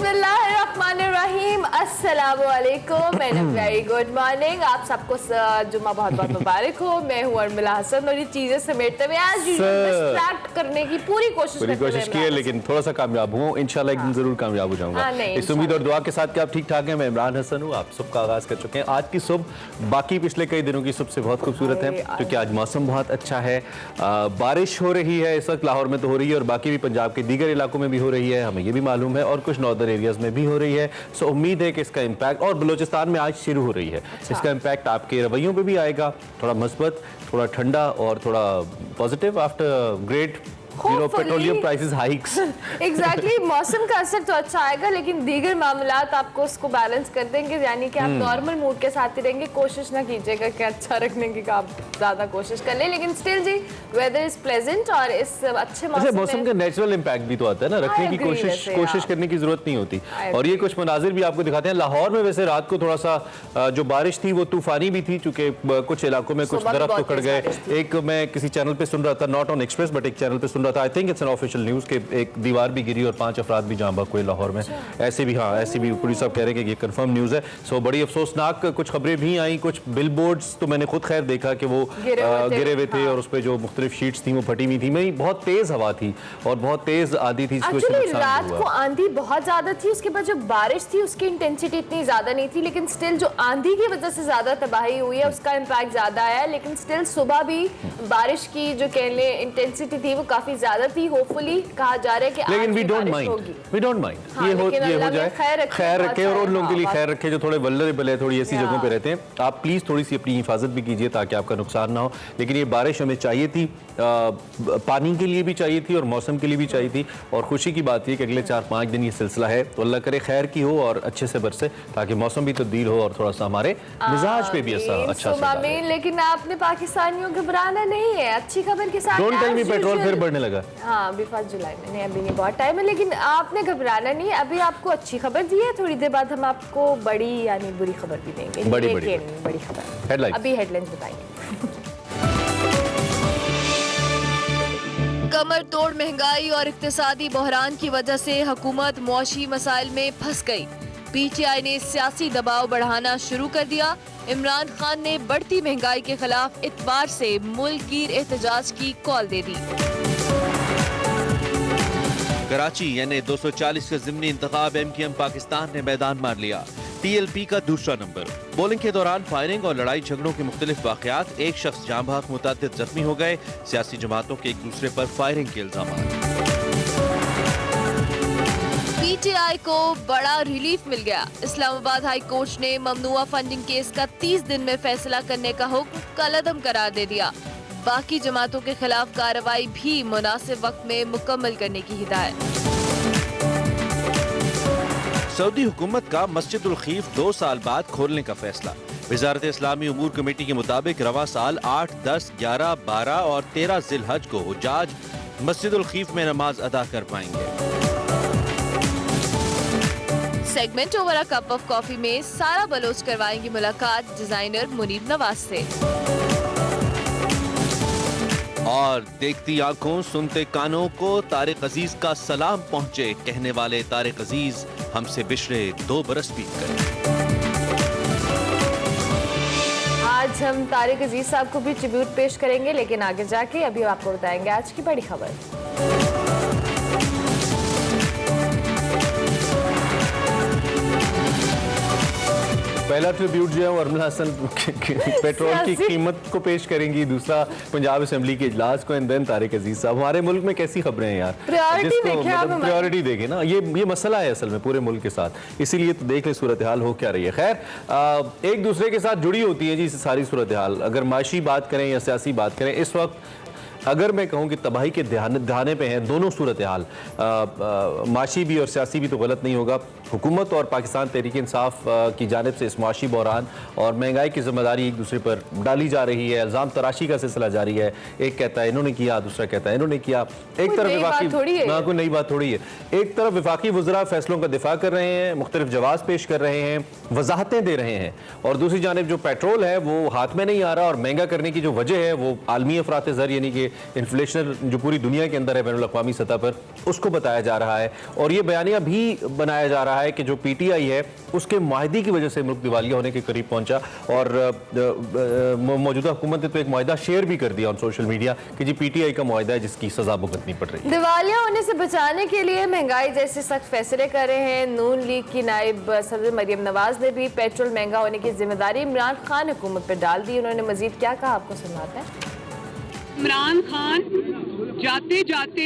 बिस्मिल्लाहिर्रहमानिर्रहीम, अस्सलामु अलैकुम एंड वेरी गुड मॉर्निंग। आप सबको जुम्मा बहुत बहुत मुबारक हो। मैं हूँ उर्मिला हसन और ये चीजें समेटते हुए आज डिस्ट्रैक्ट करने की पूरी कोशिश की है, लेकिन थोड़ा सा कामयाब हूँ इंशाल्लाह। एक दिन जरूर कामयाब हो जाऊंगा इस उम्मीद और दुआ के साथ कि आप ठीक ठाक हैं। मैं इमरान हसन हूँ। आप सुबह का आगाज कर चुके हैं। आज की सुबह बाकी पिछले कई दिनों की सुबह से बहुत खूबसूरत है क्योंकि आज मौसम बहुत अच्छा है। बारिश हो रही है इस वक्त लाहौर में तो हो रही है और बाकी भी पंजाब के दीगर इलाकों में भी हो रही है, हमें ये भी मालूम है, और कुछ नॉर्दर्न एरियाज में भी हो रही है। सो उम्मीद है कि इसका इम्पैक्ट, और बलूचिस्तान में आज शुरू हो रही है, इसका इम्पैक्ट आपके रवैयों पे भी आएगा, थोड़ा मस्बत, थोड़ा ठंडा और थोड़ा positive after great petroleum prices hikes. Exactly, मौसम का असर तो अच्छा आएगा लेकिन दीगर मामलात आपको उसको बैलेंस कर देंगे, यानी कि आप नॉर्मल मूड के साथ ही रहेंगे। कोशिश ना कीजिएगा कि अच्छा रखने की आप ज्यादा कोशिश कर ले, लेकिन स्टिल जी वेदर इज प्लेजेंट और इस अच्छे मौसम का नेचुरल इम्पैक्ट भी तो आता है ना, रखने की कोशिश करने की जरूरत नहीं होती। और ये कुछ मनाजिर भी आपको दिखाते हैं। लाहौर में वैसे रात को थोड़ा सा जो बारिश थी वो तूफानी भी थी, चूंकि कुछ इलाकों में कुछ दरख्त उखड़ गए। एक मैं किसी चैनल पे सुन रहा था, नॉट ऑन एक्सप्रेस बट एक चैनल पे सुन रहा था, I think it's an official news, के एक दीवार भी गिरी और 5 अफराद भी जान बहक हुए लाहौर में। ऐसे भी, हाँ ऐसे भी पुलिस साहब कह रहे हैं कि ये कंफर्म न्यूज़ है। सो बड़ी अफसोसनाक कुछ खबरें भी आई। कुछ बिल बोर्ड्स तो मैंने खुद खैर देखा कि वो गिरे हुए थे और उस पर जो मुख्तलिफ शीट्स थी वो फटी हुई थी। मैं बहुत तेज हवा थी और बहुत तेज आंधी थी। रात को आंधी बहुत ज्यादा थी, उसके बाद जो बारिश थी उसकी इंटेंसिटी इतनी ज्यादा नहीं थी, लेकिन स्टिल जो आंधी की वजह से ज्यादा तबाही हुई है उसका इम्पैक्ट ज्यादा आया। लेकिन स्टिल सुबह भी बारिश की जो कह लें इंटेंसिटी थी वो काफी ज्यादा थी। होपफुली कहा जा रहा है कि लेकिन वी डोंट माइंड ये हो जाए, खैर रखे और उन लोगों के लिए खैर रखे जो थोड़े वल्नरेबल है, थोड़ी ऐसी जगहों पे रहते हैं। आप प्लीज थोड़ी सी अपनी हिफाजत भी कीजिए ताकि आपका नुकसान ना हो। लेकिन ये बारिश हमें चाहिए थी, पानी के लिए भी चाहिए थी और मौसम के लिए भी चाहिए थी। और खुशी की बात यह कि अगले 4-5 दिन ये सिलसिला है, तो अल्लाह करे खैर की हो और अच्छे से बरसे ताकि मौसम भी तब्दील हो और थोड़ा सा हमारे मिजाज पे भी अच्छा। लेकिन आपने पाकिस्तानियों घबराना नहीं है, अच्छी खबर के साथ। डोंट टेल मी पेट्रोल फिर बढ़ने लगा। हाँ, अभी 1 जुलाई में, अभी नहीं बहुत टाइम है, लेकिन आपने घबराना नहीं है। अभी आपको अच्छी खबर दी है, थोड़ी देर बाद हम आपको बड़ी यानी बुरी खबर भी देंगे। बड़ी खबर, अभी हेडलाइंस बताएंगे। कमर तोड़ महंगाई और इक्तिसादी बहरान की वजह से हुकूमत मुआशी मसाइल में फंस गई। पीटीआई ने सियासी दबाव बढ़ाना शुरू कर दिया। इमरान खान ने बढ़ती महंगाई के खिलाफ इतवार से मुल्कगीर एहतजाज की कॉल दे दी। कराची यानी 240 का ज़िमनी इंतखाब MKM पाकिस्तान ने मैदान मार लिया। TLP का दूसरा नंबर। पोलिंग के दौरान फायरिंग और लड़ाई झगड़ों के मुख्तलिफ वाक़यात, एक शख्स जाँ बहक, मुतअद्दिद जख्मी हो गए। सियासी जमातों के एक दूसरे पर फायरिंग के इल्जाम। पीटीआई को बड़ा रिलीफ मिल गया। इस्लामाबाद हाई कोर्ट ने ममनुआ फंडिंग केस का 30 दिन में फैसला करने का हुक्म कलअदम करार दे दिया। बाकी जमातों के खिलाफ कार्रवाई भी मुनासिब वक्त में मुकम्मल करने की हिदायत। सऊदी हुकूमत का मस्जिदुल खीफ 2 साल बाद खोलने का फैसला। वजारत इस्लामी उमूर कमेटी के मुताबिक रवा साल 8, 10, 11, 12 और 13 जिलहज को हुज्जाज मस्जिदुल खीफ में नमाज अदा कर पाएंगे। Segment over a cup of coffee में सारा बलोच करवाएंगी मुलाकात डिजाइनर मुनीब नवाज से। और देखती आंखों सुनते कानों को तारिक अजीज का सलाम पहुंचे। कहने वाले तारिक अजीज हमसे बिछड़े 2 बरस बीत गए। आज हम तारिक अजीज साहब को भी ट्रिब्यूट पेश करेंगे, लेकिन आगे जाके अभी आपको बताएंगे आज की बड़ी खबर। पहला ट्रिब्यूट जो है वो उर्मिला हसन पेट्रोल की कीमत को पेश करेंगी, दूसरा पंजाब असेंबली के इजलास को, एंड देन तारिक अजीज साहब। हमारे मुल्क में कैसी खबरें हैं यार, प्रायोरिटी देखें ना, ये मसला है असल में पूरे मुल्क के साथ। इसीलिए तो देख ले सूरत हाल हो क्या रही है। खैर एक दूसरे के साथ जुड़ी होती है जी सारी सूरत हाल। अगर माशी बात करें या सियासी बात करें, इस वक्त अगर मैं कहूँ कि तबाही के दहाने पे हैं दोनों सूरत हाल, माशी भी और सियासी भी तो गलत नहीं होगा। हुकूमत और पाकिस्तान तहरीक इंसाफ की जानिब से इस मुआशी बहरान और महंगाई की जिम्मेदारी एक दूसरे पर डाली जा रही है। इल्ज़ाम तराशी का सिलसिला जारी है। एक कहता है इन्होंने किया, दूसरा कहता है इन्होंने किया। एक तरफ विफाकी, कोई नई बात थोड़ी है। एक तरफ विफाकी वज़रा फैसलों का दिफा कर रहे हैं, मुख्तलिफ जवाब पेश कर रहे हैं, वजाहतें दे रहे हैं, और दूसरी जानिब जो पेट्रोल है वो हाथ में नहीं आ रहा और महंगा करने की जो वजह है वो आलमी अफरात ज़र यानी कि इन्फ्लेशन जो पूरी दुनिया के अंदर है बैनुल अक़वामी सतह पर, उसको बताया जा रहा है। और ये बयानिया भी बनाया जा रहा है कि जो PTI है उसके माहदी की वजह से मुल्क दिवालिया होने के करीब पहुंचा। और मौजूदा हुकूमत ने तो एक माहदा शेयर भी कर दिया ऑन सोशल मीडिया कि जी PTI का माहदा है जिसकी सजा भुगतनी पड़ रही है। दिवालिया होने से बचाने के लिए महंगाई जैसे सख्त फैसले कर रहे हैं। नून लीग की नायब सदर मरियम नवाज ने भी पेट्रोल महंगा होने की जिम्मेदारी इमरान खान हुकूमत पर डाल दी। उन्होंने मजीद क्या कहा, आपको सुनाते हैं। इमरान खान जाते जाते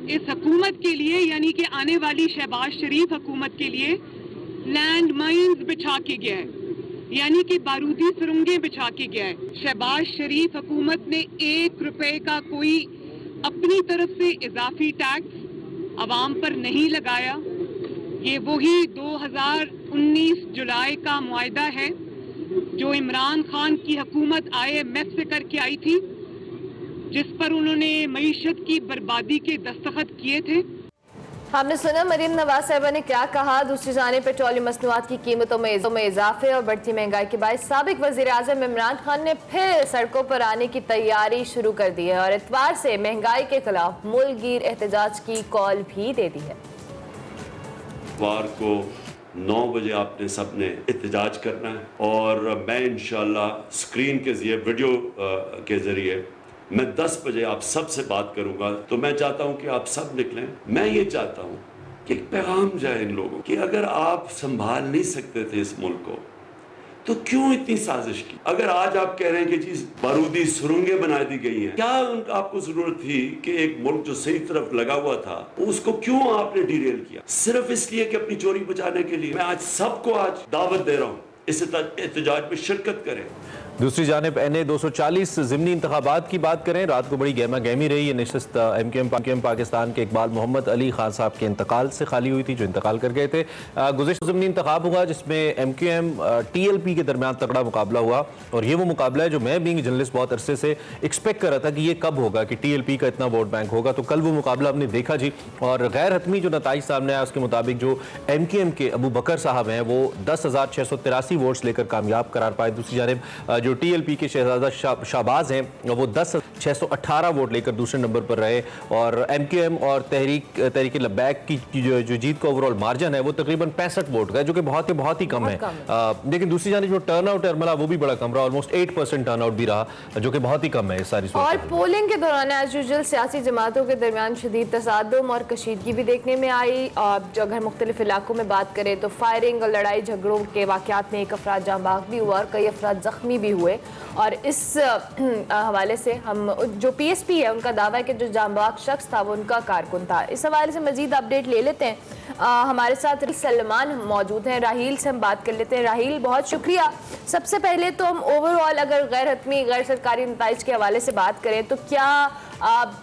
इस हुकूमत के लिए, यानी कि आने वाली शहबाज शरीफ हुकूमत के लिए लैंड माइन्स बिछा के गया है, यानी कि बारूदी सुरंगें बिछा के गया है। शहबाज शरीफ हुकूमत ने 1 रुपए का कोई अपनी तरफ से इजाफी टैक्स अवाम पर नहीं लगाया। ये वही 2019 जुलाई का मुआहदा है जो इमरान खान की हुकूमत IMF से करके आई थी, जिस पर उन्होंने मईशत की बर्बादी के दस्तखत किए थे। हमने सुना मरीम नवाज साहिबा ने क्या कहा। दूसरी जानिब पेट्रोलियम मसनूआत की कीमतों में इजाफे और बढ़ती महंगाई के बाद साबिक वज़ीर आज़म इमरान खान ने फिर सड़कों पर आने की तैयारी शुरू कर दी है और इतवार से महंगाई के खिलाफ मुल्कगीर एहतजाज की कॉल भी दे दी है। इतवार को 9 बजे आपने सबने एहतजाज करना है और मैं इंशाल्लाह स्क्रीन के जरिए, वीडियो के जरिए मैं 10 बजे आप सब से बात करूंगा। तो मैं चाहता हूं कि आप सब निकलें। मैं ये चाहता हूं कि एक पैगाम जाए इन लोगों कि अगर आप संभाल नहीं सकते थे इस मुल्क को तो क्यों इतनी साजिश की। अगर आज आप कह रहे हैं कि चीज बारूदी सुरंगें बना दी गई हैं, क्या आपको जरूरत थी कि एक मुल्क जो सही तरफ लगा हुआ था उसको क्यों आपने डिरेल किया, सिर्फ इसलिए कि अपनी चोरी बचाने के लिए। मैं आज सबको आज दावत दे रहा हूं इस एहतजाज में शिरकत करें। दूसरी जानिब NA 240 ज़िमनी इंतखाबात की बात करें। रात को बड़ी गहमा गहमी रही। ये नशस्त MQM पाकिस्तान के इकबाल मोहम्मद अली खान साहब के इंतकाल से खाली हुई थी, जो इंतकाल कर गए थे। गुज़िश्ता ज़िमनी इंतखाब हुआ जिसमें MQM TLP के दरमियान तगड़ा मुकाबला हुआ और ये वो मुकाबला है जो मैं बीइंग जर्नलिस्ट बहुत अरसे से एक्सपेक्ट कर रहा था कि ये कब होगा कि TLP का इतना वोट बैंक होगा। तो कल वो मुकाबला हमने देखा जी, और गैर हतमी जो नताइज सामने आया उसके मुताबिक जो MQM के अबू बकर साहब हैं वो 10,683 वोट्स लेकर कामयाब करार पाए। दूसरी जानिब जो TLP के शहजादा शाहबाज हैं वो 10,618 वोट लेकर दूसरे नंबर पर रहे। और MQM और तहरीक लब्बैक की जो जीत का ओवरऑल मार्जिन है वो तकरीबन 65 वोट का है, जो कि बहुत ही कम है। लेकिन दूसरी जानिब जो टर्नआउट है अरमला वो भी बड़ा कम रहा, ऑलमोस्ट 8% टर्नआउट भी रहा, जो कि बहुत ही कम है सारी सूरत। और पोलिंग के दौरान एज यूजुअल सियासी जमातों के दरमियान शदीद तसादुम और कशीदगी भी देखने में आई। और जो अगर मुख्तलिफ इलाकों में बात करें तो फायरिंग और लड़ाई झगड़ों के वाक़यात में 1 अफराद जाँ बाग भी हुआ और कई अफराद जख्मी भी हुए। और इस हवाले से हम जो PSP है उनका दावा है कि जो जांबाग शख्स था वो उनका कारकुन था। इस हवाले से मजीद अपडेट ले लेते हैं। हमारे साथ सलमान मौजूद हैं, राहील से हम बात कर लेते हैं। राहील, बहुत शुक्रिया। सबसे पहले तो हम ओवरऑल अगर गैर हतमी गैर सरकारी नताइज के हवाले से बात करें तो क्या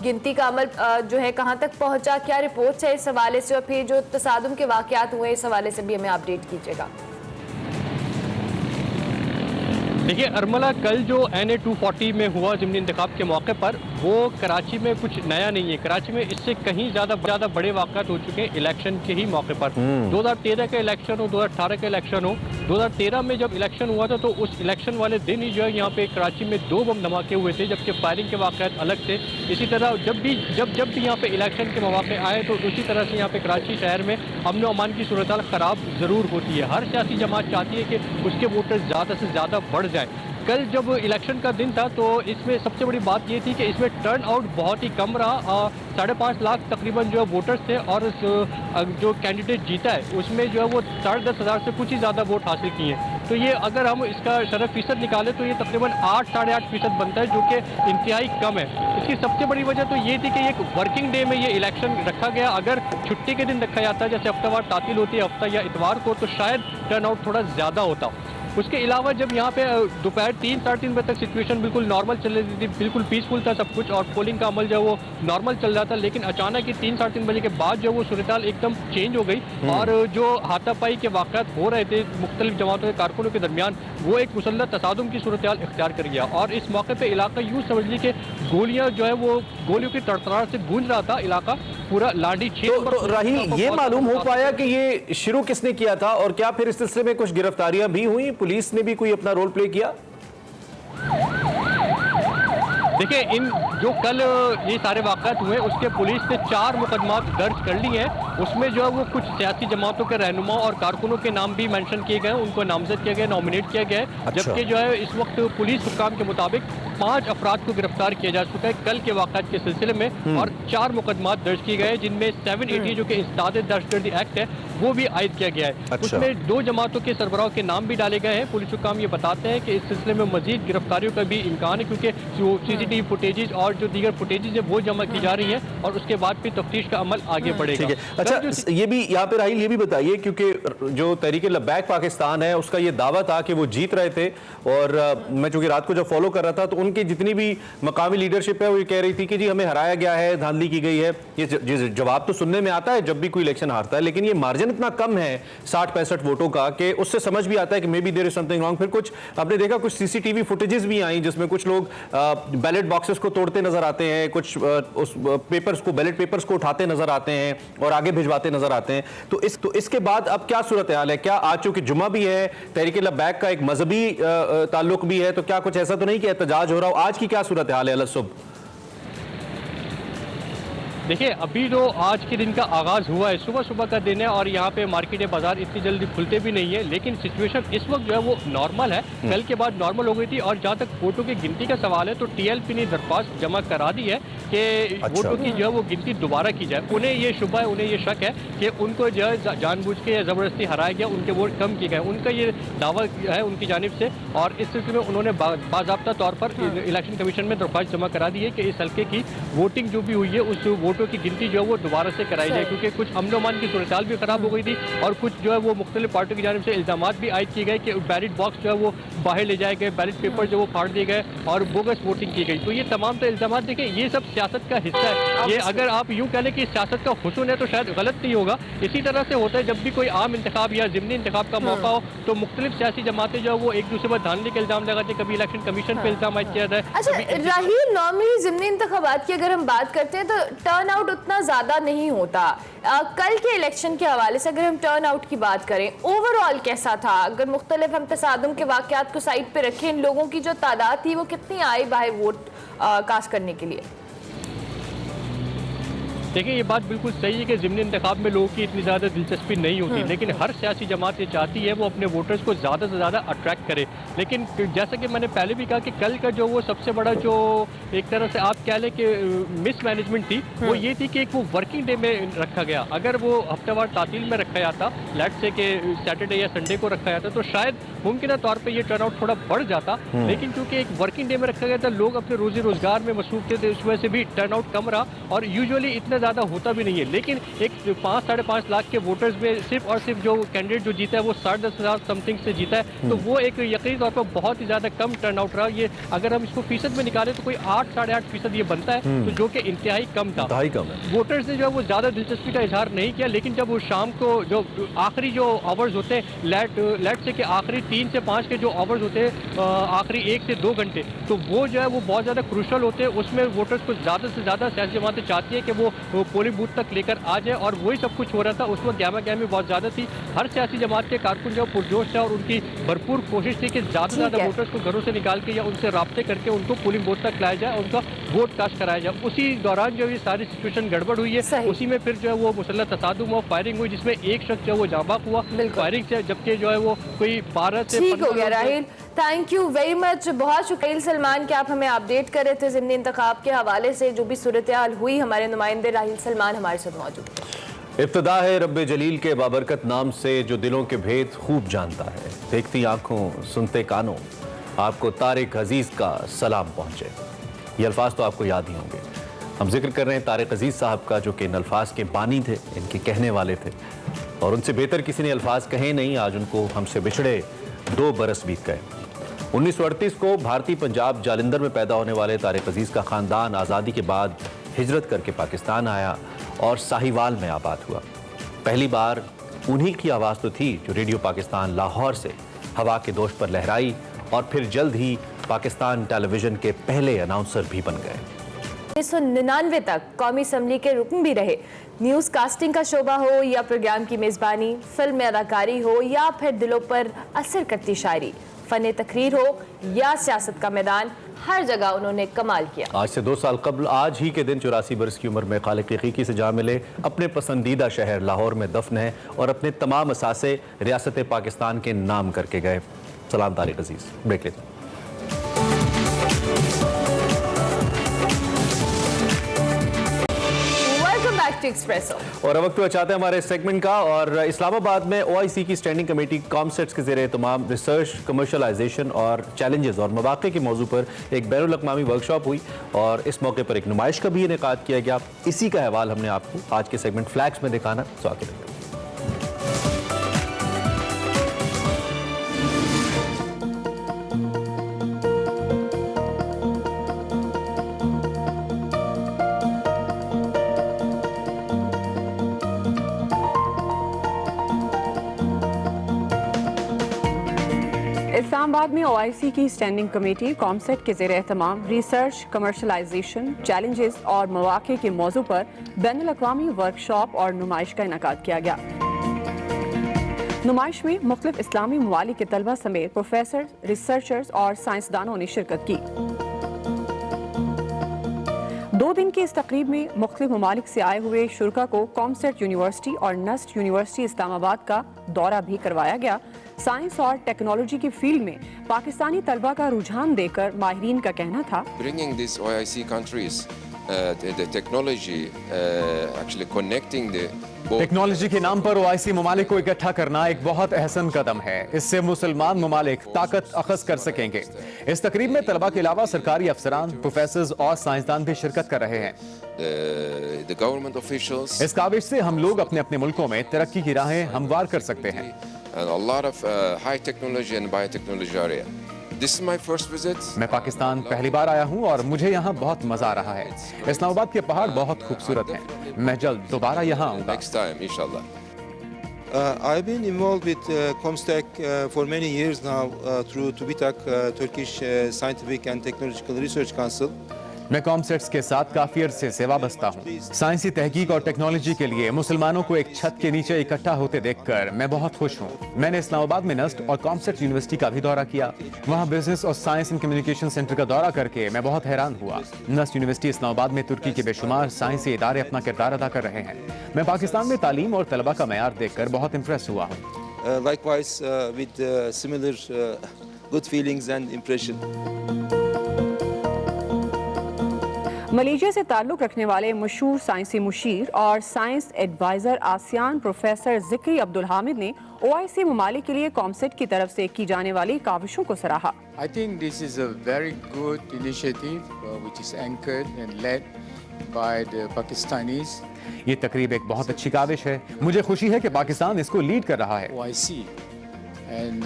गिनती का अमल जो है कहाँ तक पहुँचा, क्या रिपोर्ट्स है इस हवाले से, और फिर जो तसादुम के वाक़यात हुए इस हवाले से भी हमें अपडेट कीजिएगा। देखिए अरमला, कल जो NA 240 में हुआ ज़िमनी इंतखाब के मौके पर वो कराची में कुछ नया नहीं है। कराची में इससे कहीं ज़्यादा बड़े वाक़यात हो चुके हैं इलेक्शन के ही मौके पर। 2013 का इलेक्शन हो, 2018 का इलेक्शन हो। 2013 में जब इलेक्शन हुआ था तो उस इलेक्शन वाले दिन ही जो है यहाँ पे कराची में 2 बम धमाके हुए थे, जबकि फायरिंग के वाक़यात अलग थे। इसी तरह जब भी यहाँ पे इलेक्शन के मौके आए तो उसी तरह से यहाँ पे कराची शहर में अमन अमान की सूरत ख़राब ज़रूर होती है। हर सियासी जमात चाहती है कि उसके वोटर ज़्यादा से ज़्यादा बढ़ जाए। कल जब इलेक्शन का दिन था तो इसमें सबसे बड़ी बात ये थी कि इसमें टर्न आउट बहुत ही कम रहा। 5.5 लाख तकरीबन जो वोटर्स थे और जो कैंडिडेट जीता है उसमें जो है वो 10,500 से कुछ ही ज़्यादा वोट हासिल किए हैं। तो ये अगर हम इसका शरह फीसद निकालें तो ये तकरीबन 8-8.5% बनता है, जो कि इंतहाई कम है। इसकी सबसे बड़ी वजह तो ये थी कि एक वर्किंग डे में ये इलेक्शन रखा गया। अगर छुट्टी के दिन रखा जाता है, जैसे हफ्तावार तातील होती है हफ्ता या इतवार को, तो शायद टर्न आउट थोड़ा ज़्यादा होता। उसके अलावा जब यहाँ पे दोपहर 3-3:30 बजे तक सिचुएशन बिल्कुल नॉर्मल चल रही थी, बिल्कुल पीसफुल था सब कुछ और पोलिंग का अमल जो है वो नॉर्मल चल रहा था। लेकिन अचानक ही 3-3:30 बजे के बाद जो वो सूरत-ए-हाल एकदम चेंज हो गई और जो हाथापाई के वाक़यात हो रहे थे मुख्तलिफ जमातों के कारकुनों के दरमियान, वो एक मुसल्लह तसादुम की सूरत-ए-हाल इख्तियार कर गया। और इस मौके पर इलाका यूँ समझ ली कि गोलियाँ जो है वो गोलियों की तड़तड़ाहट से गूंज रहा था इलाका पूरा। लाडी तो राहील, ये मालूम हो पाया कि ये शुरू किसने किया था और क्या फिर इस सिलसिले में कुछ गिरफ्तारियां भी हुई? पुलिस ने भी कोई अपना रोल प्ले किया? देखिए, इन जो कल ये सारे वाक़यात हुए उसके पुलिस ने 4 मुकदमा दर्ज कर लिए हैं। उसमें जो है वो कुछ सियासी जमातों के रहनुमा और कारकुनों के नाम भी मेंशन किए गए, उनको नामजद किया गया, नॉमिनेट किया गया है। अच्छा। जबकि जो है इस वक्त पुलिस हुक्काम के मुताबिक 5 अफराद को गिरफ्तार किया जा चुका है कल के वाक़यात के सिलसिले में, और 4 मुकदमा दर्ज किए गए जिनमें 780 जो कि इंसदाद दहशतगर्दी एक्ट है वो भी आयद किया गया है। अच्छा। उसमें 2 जमातों के सरबराह के नाम भी डाले गए हैं। पुलिस हुक्काम ये बताते हैं कि इस सिलसिले में मजीद गिरफ्तारियों का भी इम्कान है, क्योंकि जो CCTV फुटेजेज और जो दीगर फुटेजेज है वो जमा की जा रही है और उसके बाद फिर तफ्तीश का अमल आगे बढ़ेगा। ठीक है। अच्छा, ये भी यहाँ पे राहिल ये भी बताइए, क्योंकि जो तहरीक लब्बैक पाकिस्तान है उसका ये दावा था कि वो जीत रहे थे, और मैं चूंकि रात को जब फॉलो कर रहा था तो उनकी जितनी भी मकामी लीडरशिप है वो ये कह रही थी कि जी हमें हराया गया है, धांधली की गई है। ये जवाब तो सुनने में आता है जब भी कोई इलेक्शन हारता है, लेकिन ये मार्जिन इतना कम है 60-65 वोटों का कि उससे समझ भी आता है कि may be there is something wrong. फिर कुछ आपने देखा कुछ CCTV फुटेजेस भी आई जिसमें कुछ लोग बैलेट बॉक्सेस को तोड़ते नजर आते हैं, कुछ उस पेपर्स को, बैलेट पेपर्स को उठाते नजर आते हैं और आगे भिजवाते नजर आते हैं। तो इसके बाद अब क्या सूरत हाल है? क्या आज चूंकि जुम्मा भी है, तहरीक लब्बैक का एक मजहबी ताल्लुक भी है, तो क्या कुछ ऐसा तो नहीं कि एहतजाज हो रहा हो? आज की क्या सूरत हाल है अलसुब? देखिए, अभी जो आज के दिन का आगाज़ हुआ है, सुबह सुबह का दिन है और यहाँ पे मार्केट बाजार इतनी जल्दी खुलते भी नहीं है, लेकिन सिचुएशन इस वक्त जो है वो नॉर्मल है। कल के बाद नॉर्मल हो गई थी, और जहाँ तक वोटों की गिनती का सवाल है तो TLP ने दरख्वास्त जमा करा दी है कि वोटों की जो है वो गिनती दोबारा की जाए। उन्हें ये शुबा है, उन्हें ये शक है कि उनको जो है जानबूझ के या ज़बरदस्ती हराया गया, उनके वोट कम किए गए, उनका ये दावा है उनकी जानिब से। और इस सिलसिले में उन्होंने बाज़ाब्ता तौर पर इलेक्शन कमीशन में दरख्वास्त जमा करा दी है कि इस हल्के की वोटिंग जो भी हुई है उस वोटों की गिनती जो है वो दोबारा से कराई जाए, क्योंकि कुछ अमन अमान की सूरत भी खराब हो गई थी और कुछ जो है वो मुख्तलिफ पार्टियों की जानिब से इल्ज़ामात भी आयद किए गए कि बैलेट बॉक्स जो है वो बाहर ले जाए गए, बैलेट पेपर जो वो फाड़ दिए गए और बोगस वोटिंग की गई। तो ये तमाम तो इल्ज़ामात देखें, ये सब सियासत का हिस्सा है। ये अगर आप यूँ कह लें कि सियासत का हुस्न है तो शायद गलत नहीं होगा। इसी तरह से होता है जब भी कोई आम इंतखाब या ज़िमनी इंतखाब का मौका हो तो मुख्तलिफ सियासी जमातें जो है वो एक दूसरे पर धांधली के इल्ज़ाम लगाती है, कभी इलेक्शन कमीशन पर इल्ज़ाम आयद किया जाए। अच्छा राहील, नॉर्मली ज़िमनी इंतखाबात की अगर हम बात करते हैं तो टर्न आउट उतना ज़्यादा नहीं होता। कल के इलेक्शन के हवाले से अगर हम टर्न आउट की बात करें, ओवरऑल कैसा था? अगर मुख्तलिफ हम तसादुम के वाक़यात को साइड पे रखें, इन लोगों की जो तादाद थी वो कितनी आई बाहर वोट कास्ट करने के लिए? देखिए, ये बात बिल्कुल सही है कि ज़िमनी इंतखाब में लोगों की इतनी ज़्यादा दिलचस्पी नहीं होती, लेकिन हर सियासी जमात ये चाहती है वो अपने वोटर्स को ज़्यादा से ज़्यादा अट्रैक्ट करे। लेकिन जैसा कि मैंने पहले भी कहा कि कल का जो वो सबसे बड़ा जो एक तरह से आप कह लें कि मिसमैनेजमेंट थी, वो ये थी कि एक वो वर्किंग डे में रखा गया। अगर वो हफ्तेवार तातील में रखा जाता, लेट से कि सैटरडे या संडे को रखा जाता, तो शायद मुमकिन तौर पर यह टर्न आउट थोड़ा बढ़ जाता। लेकिन क्योंकि एक वर्किंग डे में रखा गया था, लोग अपने रोजी रोजगार में मसरूफ थे, इस वजह से भी टर्न आउट कम रहा और यूजुअली इतना ज़्यादा होता भी नहीं है। लेकिन एक 5-5.5 लाख के वोटर्स में सिर्फ और सिर्फ जो कैंडिडेट जो जीता है वो 10,500 समथिंग से जीता है, तो वो एक यकीनी तौर पर बहुत ही ज़्यादा कम टर्न आउट रहा। ये अगर हम इसको फीसद में निकालें तो कोई 8-8.5% ये बनता है, तो जो कि इंतहाई कम था। वोटर्स ने जो है वो ज़्यादा दिलचस्पी का इजहार नहीं किया। लेकिन जब वो शाम को जो आखिरी जो आवर्स होते हैं, लेट से कि आखिरी 3 से 5 के जो आवर्स होते हैं, आखिरी 1 से 2 घंटे, तो वो जो है वो बहुत ज़्यादा क्रूशल होते हैं। उसमें वोटर्स को ज़्यादा से ज़्यादा सियासी जमातें चाहती है कि वो पोलिंग बूथ तक लेकर आ जाए, और वही सब कुछ हो रहा था। उस वक्त गहमा गहमी बहुत ज़्यादा थी। हर सियासी जमात के कारकुन जो पुरजोश थे और उनकी भरपूर कोशिश थी कि ज़्यादा से ज़्यादा वोटर्स को घरों से निकाल के या उनसे राब्ते करके उनको पोलिंग बूथ तक लाया जाए, उनका वोट कास्ट कराया जाए। उसी दौरान जो ये सारी सिचुएशन गड़बड़ हुई है, उसी में फिर जो है वो मुसल्लह तसादुम हुआ, फायरिंग हुई, जिसमें एक शख्स जो है वो जांबाक हुआ फायरिंग से, जबकि जो है वो कोई 12 से 15 हो गया। Rahil, thank you very much, बहुत शुक्रिया सलमान कि आप हमें अपडेट कर रहे थे ज़िमनी इंतखाब के हवाले से जो भी सूरत हाल हुई। हमारे नुमाइंदे राहिल सलमान हमारे साथ मौजूद। इब्तिदा है रब्बे जलील के बाबरकत नाम से जो दिलों के भेद खूब जानता है, देखती आंखों सुनते कानों आपको तारिक अजीज का सलाम पहुंचे। ये अल्फाज तो आपको याद ही होंगे। हम जिक्र कर रहे हैं तारिक अजीज साहब का, जो कि इन अल्फाज के बानी थे, इनके कहने वाले थे, और उनसे बेहतर किसी ने अल्फाज कहे नहीं। आज उनको हमसे बिछड़े 2 बरस बीत गए। 1938 को भारतीय पंजाब जालंधर में पैदा होने वाले तारिक अजीज का ख़ानदान आज़ादी के बाद हिजरत करके पाकिस्तान आया और साहिवाल में आबाद हुआ। पहली बार उन्हीं की आवाज़ तो थी जो रेडियो पाकिस्तान लाहौर से हवा के दोष पर लहराई, और फिर जल्द ही पाकिस्तान टेलीविज़न के पहले अनाउंसर भी बन गए। 1999 तक कौमी असम्बली के रुकन भी रहे। न्यूज़ कास्टिंग का शोबा हो या प्रोग्राम की मेज़बानी, फिल्म में अदाकारी हो या फिर दिलों पर असर करती शायरी, फ़न तकरीर हो या सियासत का मैदान, हर जगह उन्होंने कमाल किया। आज से 2 साल कबल आज ही के दिन 84 बरस की उम्र में खालिक हकीकी से जा मिले, अपने पसंदीदा शहर लाहौर में दफन है और अपने तमाम असासे रियासत पाकिस्तान के नाम करके गए। सलाम तारिक अजीज। ब्रेक लेते हैं। एक्सप्रेसो और अब वक्त हुआ चाहते हैं हमारे सेगमेंट का, और इस्लामाबाद में OIC की स्टैंडिंग कमेटी कॉमसेट्स के ज़रिए तमाम रिसर्च, कमर्शलाइजेशन और चैलेंजेस और मौक़े के मौजू पर एक बैनुल अक़वामी वर्कशॉप हुई और इस मौके पर एक नुमाइश का भी इनेकाद किया गया। इसी का अहवाल हमने आपको आज के सेगमेंट फ्लैग्स में दिखाना, सो आगे देखते हैं। इस्लामाबाद में OIC की स्टैंडिंग कमेटी कॉमसेट के ज़ेरे एहतमाम रिसर्च, कमर्शलाइजेशन, चैलेंजेस और मौक़े के मौजू पर बैनुल अक़वामी वर्कशॉप और नुमाइश का इनेकाद किया गया। नुमाइश में मुख्तलिफ इस्लामी ममालिक के तलबा समेत प्रोफेसर, रिसर्चर्स और साइंसदानों ने शिरकत की। 2 दिन की इस तकरीब में मुख्तलिफ ममालिक से आए हुए शुरका को कॉमसेट यूनिवर्सिटी और नस्ट यूनिवर्सिटी इस्लामाबाद का दौरा भी करवाया गया। साइंस और टेक्नोलॉजी की फील्ड में पाकिस्तानी तलबा का रुझान देकर माहिरीन का कहना था, Bringing these OIC countries, the technology, actually connecting the technology के नाम पर OIC ममालिक को इकट्ठा करना एक बहुत अहसन कदम है। इससे मुसलमान ममालिक ताकत अखज़ कर सकेंगे। इस तकरीब में तलबा के अलावा सरकारी अफसरान, प्रोफेसर्स और साइंसदान भी शिरकत कर रहे हैं। the government officials, इस काविश से हम लोग अपने अपने मुल्कों में तरक्की की राहें हमवार कर सकते हैं। and a lot of high technology and biotechnology area. This is my first visit. मैं पाकिस्तान पहली बार आया हूँ और मुझे यहाँ बहुत मजा आ रहा है। इस्लामाबाद के पहाड़ बहुत खूबसूरत हैं। मैं जल्द दोबारा यहाँ आऊँगा। Next time, inshallah. I've been involved with Comstack for many years now through TÜBİTAK, Turkish Scientific and Technological Research Council. मैं कॉमसेट्स के साथ काफी अरसे से वाबस्ता हूँ। साइंसी तहकीक और टेक्नोलॉजी के लिए मुसलमानों को एक छत के नीचे इकट्ठा होते देखकर मैं बहुत खुश हूँ। मैंने इस्लामाबाद में नस्ट और कॉमसेट यूनिवर्सिटी का भी दौरा किया। वहाँ बिजनेस और साइंस एंड कम्युनिकेशन सेंटर का दौरा करके मैं बहुत हैरान हुआ। नस्ट यूनिवर्सिटी इस्लामाबाद में तुर्की के बेशुमार साइंसी इदारे अपना किरदार अदा कर रहे हैं। मैं पाकिस्तान में तालीम और तलबा का मयार देखकर बहुत इम्प्रेस हुआ हूँ। Likewise with similar good feelings and impression. Malaysia से ताल्लुक़ रखने वाले मशहूर साइंसी मुशीर और science adviser ASEAN professor Zikri Abdul Hamid ने OIC ममालिक के लिए कॉमसेट की तरफ से की जाने वाली काविशों को सराहा। I think this is a very good initiative which is anchored and led by the Pakistanis. ये तकरीब एक बहुत अच्छी काविश है। मुझे खुशी है कि पाकिस्तान इसको लीड कर रहा है। OIC and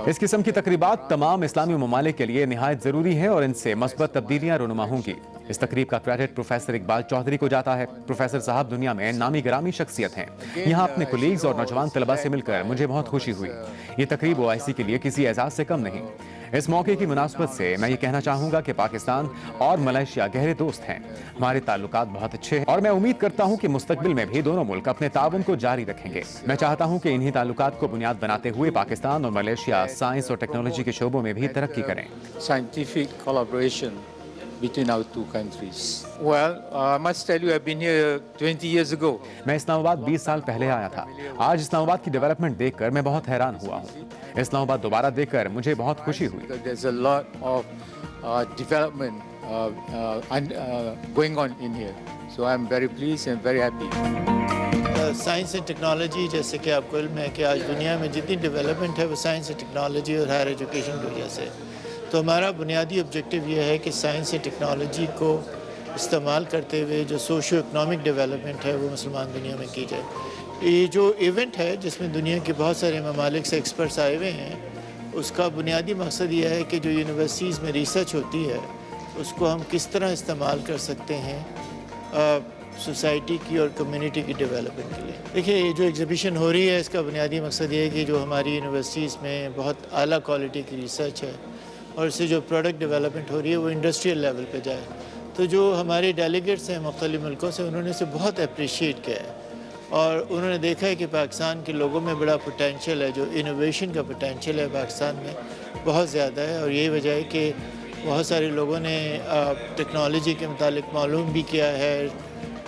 इस किस्म की तकरीबात तमाम इस्लामी ममालिक के लिए निहायत ज़रूरी है और इनसे मस्बत तब्दीलियाँ रूनुमा होंगी। इस तकरीब का क्रेडिट प्रोफेसर इकबाल चौधरी को जाता है। प्रोफेसर साहब दुनिया में नामी गिरामी शख्सियत हैं। यहाँ अपने कोलीग्स और नौजवान तलबा से मिलकर मुझे बहुत खुशी हुई। ये तकरीब OIC के लिए किसी एजाज से कम नहीं। इस मौके की मुनासबत से मैं ये कहना चाहूँगा कि पाकिस्तान और मलेशिया गहरे दोस्त हैं। हमारे ताल्लुकात बहुत अच्छे हैं और मैं उम्मीद करता हूँ कि मुस्तकबिल में भी दोनों मुल्क अपने ताउन को जारी रखेंगे। मैं चाहता हूँ कि इन्हीं ताल्लुकात को बुनियाद बनाते हुए पाकिस्तान और मलेशिया साइंस और टेक्नोलॉजी के शोबों में भी तरक्की करें। scientific collaboration between our two countries. Well, I must tell you, I've been here 20 years ago. मैं इस्लामाबाद 20 साल पहले आया था। आज इस्लामाबाद की डेवलपमेंट देखकर मैं बहुत हैरान हुआ हूँ। इस्लामाबाद दोबारा देखकर मुझे बहुत खुशी हुई। There's a lot of development going on in here. So I'm very pleased and very happy. Science and technology, जैसे कि आपको इल्म है कि आज दुनिया में जितनी डेवलपमेंट है वो साइंस एंड टेक्नोलॉजी और हायर एजुकेशन की वजह से। तो हमारा बुनियादी ऑब्जेक्टिव ये है कि साइंस एंड टेक्नोलॉजी को इस्तेमाल करते हुए जो सोशो इकनॉमिक डेवलपमेंट है वो मुसलमान दुनिया में की जाए। ये जो इवेंट है जिसमें दुनिया के बहुत सारे ममालिक से एक्सपर्ट्स आए हुए हैं, उसका बुनियादी मकसद ये है कि जो यूनिवर्सिटीज़ में रिसर्च होती है उसको हम किस तरह इस्तेमाल कर सकते हैं सोसाइटी की और कम्युनिटी की डेवलपमेंट के लिए। देखिए, ये जो एग्जीबिशन हो रही है इसका बुनियादी मकसद ये है कि जो हमारी यूनिवर्सिटीज़ में बहुत आला क्वालिटी की रिसर्च है और इससे जो प्रोडक्ट डेवलपमेंट हो रही है वो इंडस्ट्रियल लेवल पे जाए। तो जो हमारे डेलीगेट्स हैं मुख्तलिफ मुल्कों से, उन्होंने इसे बहुत अप्रिशिएट किया है और उन्होंने देखा है कि पाकिस्तान के लोगों में बड़ा पोटेंशियल है, जो इनोवेशन का पोटेंशियल है पाकिस्तान में बहुत ज़्यादा है। और यही वजह है कि बहुत सारे लोगों ने टेक्नोलॉजी के मुतालिक मालूम भी किया है,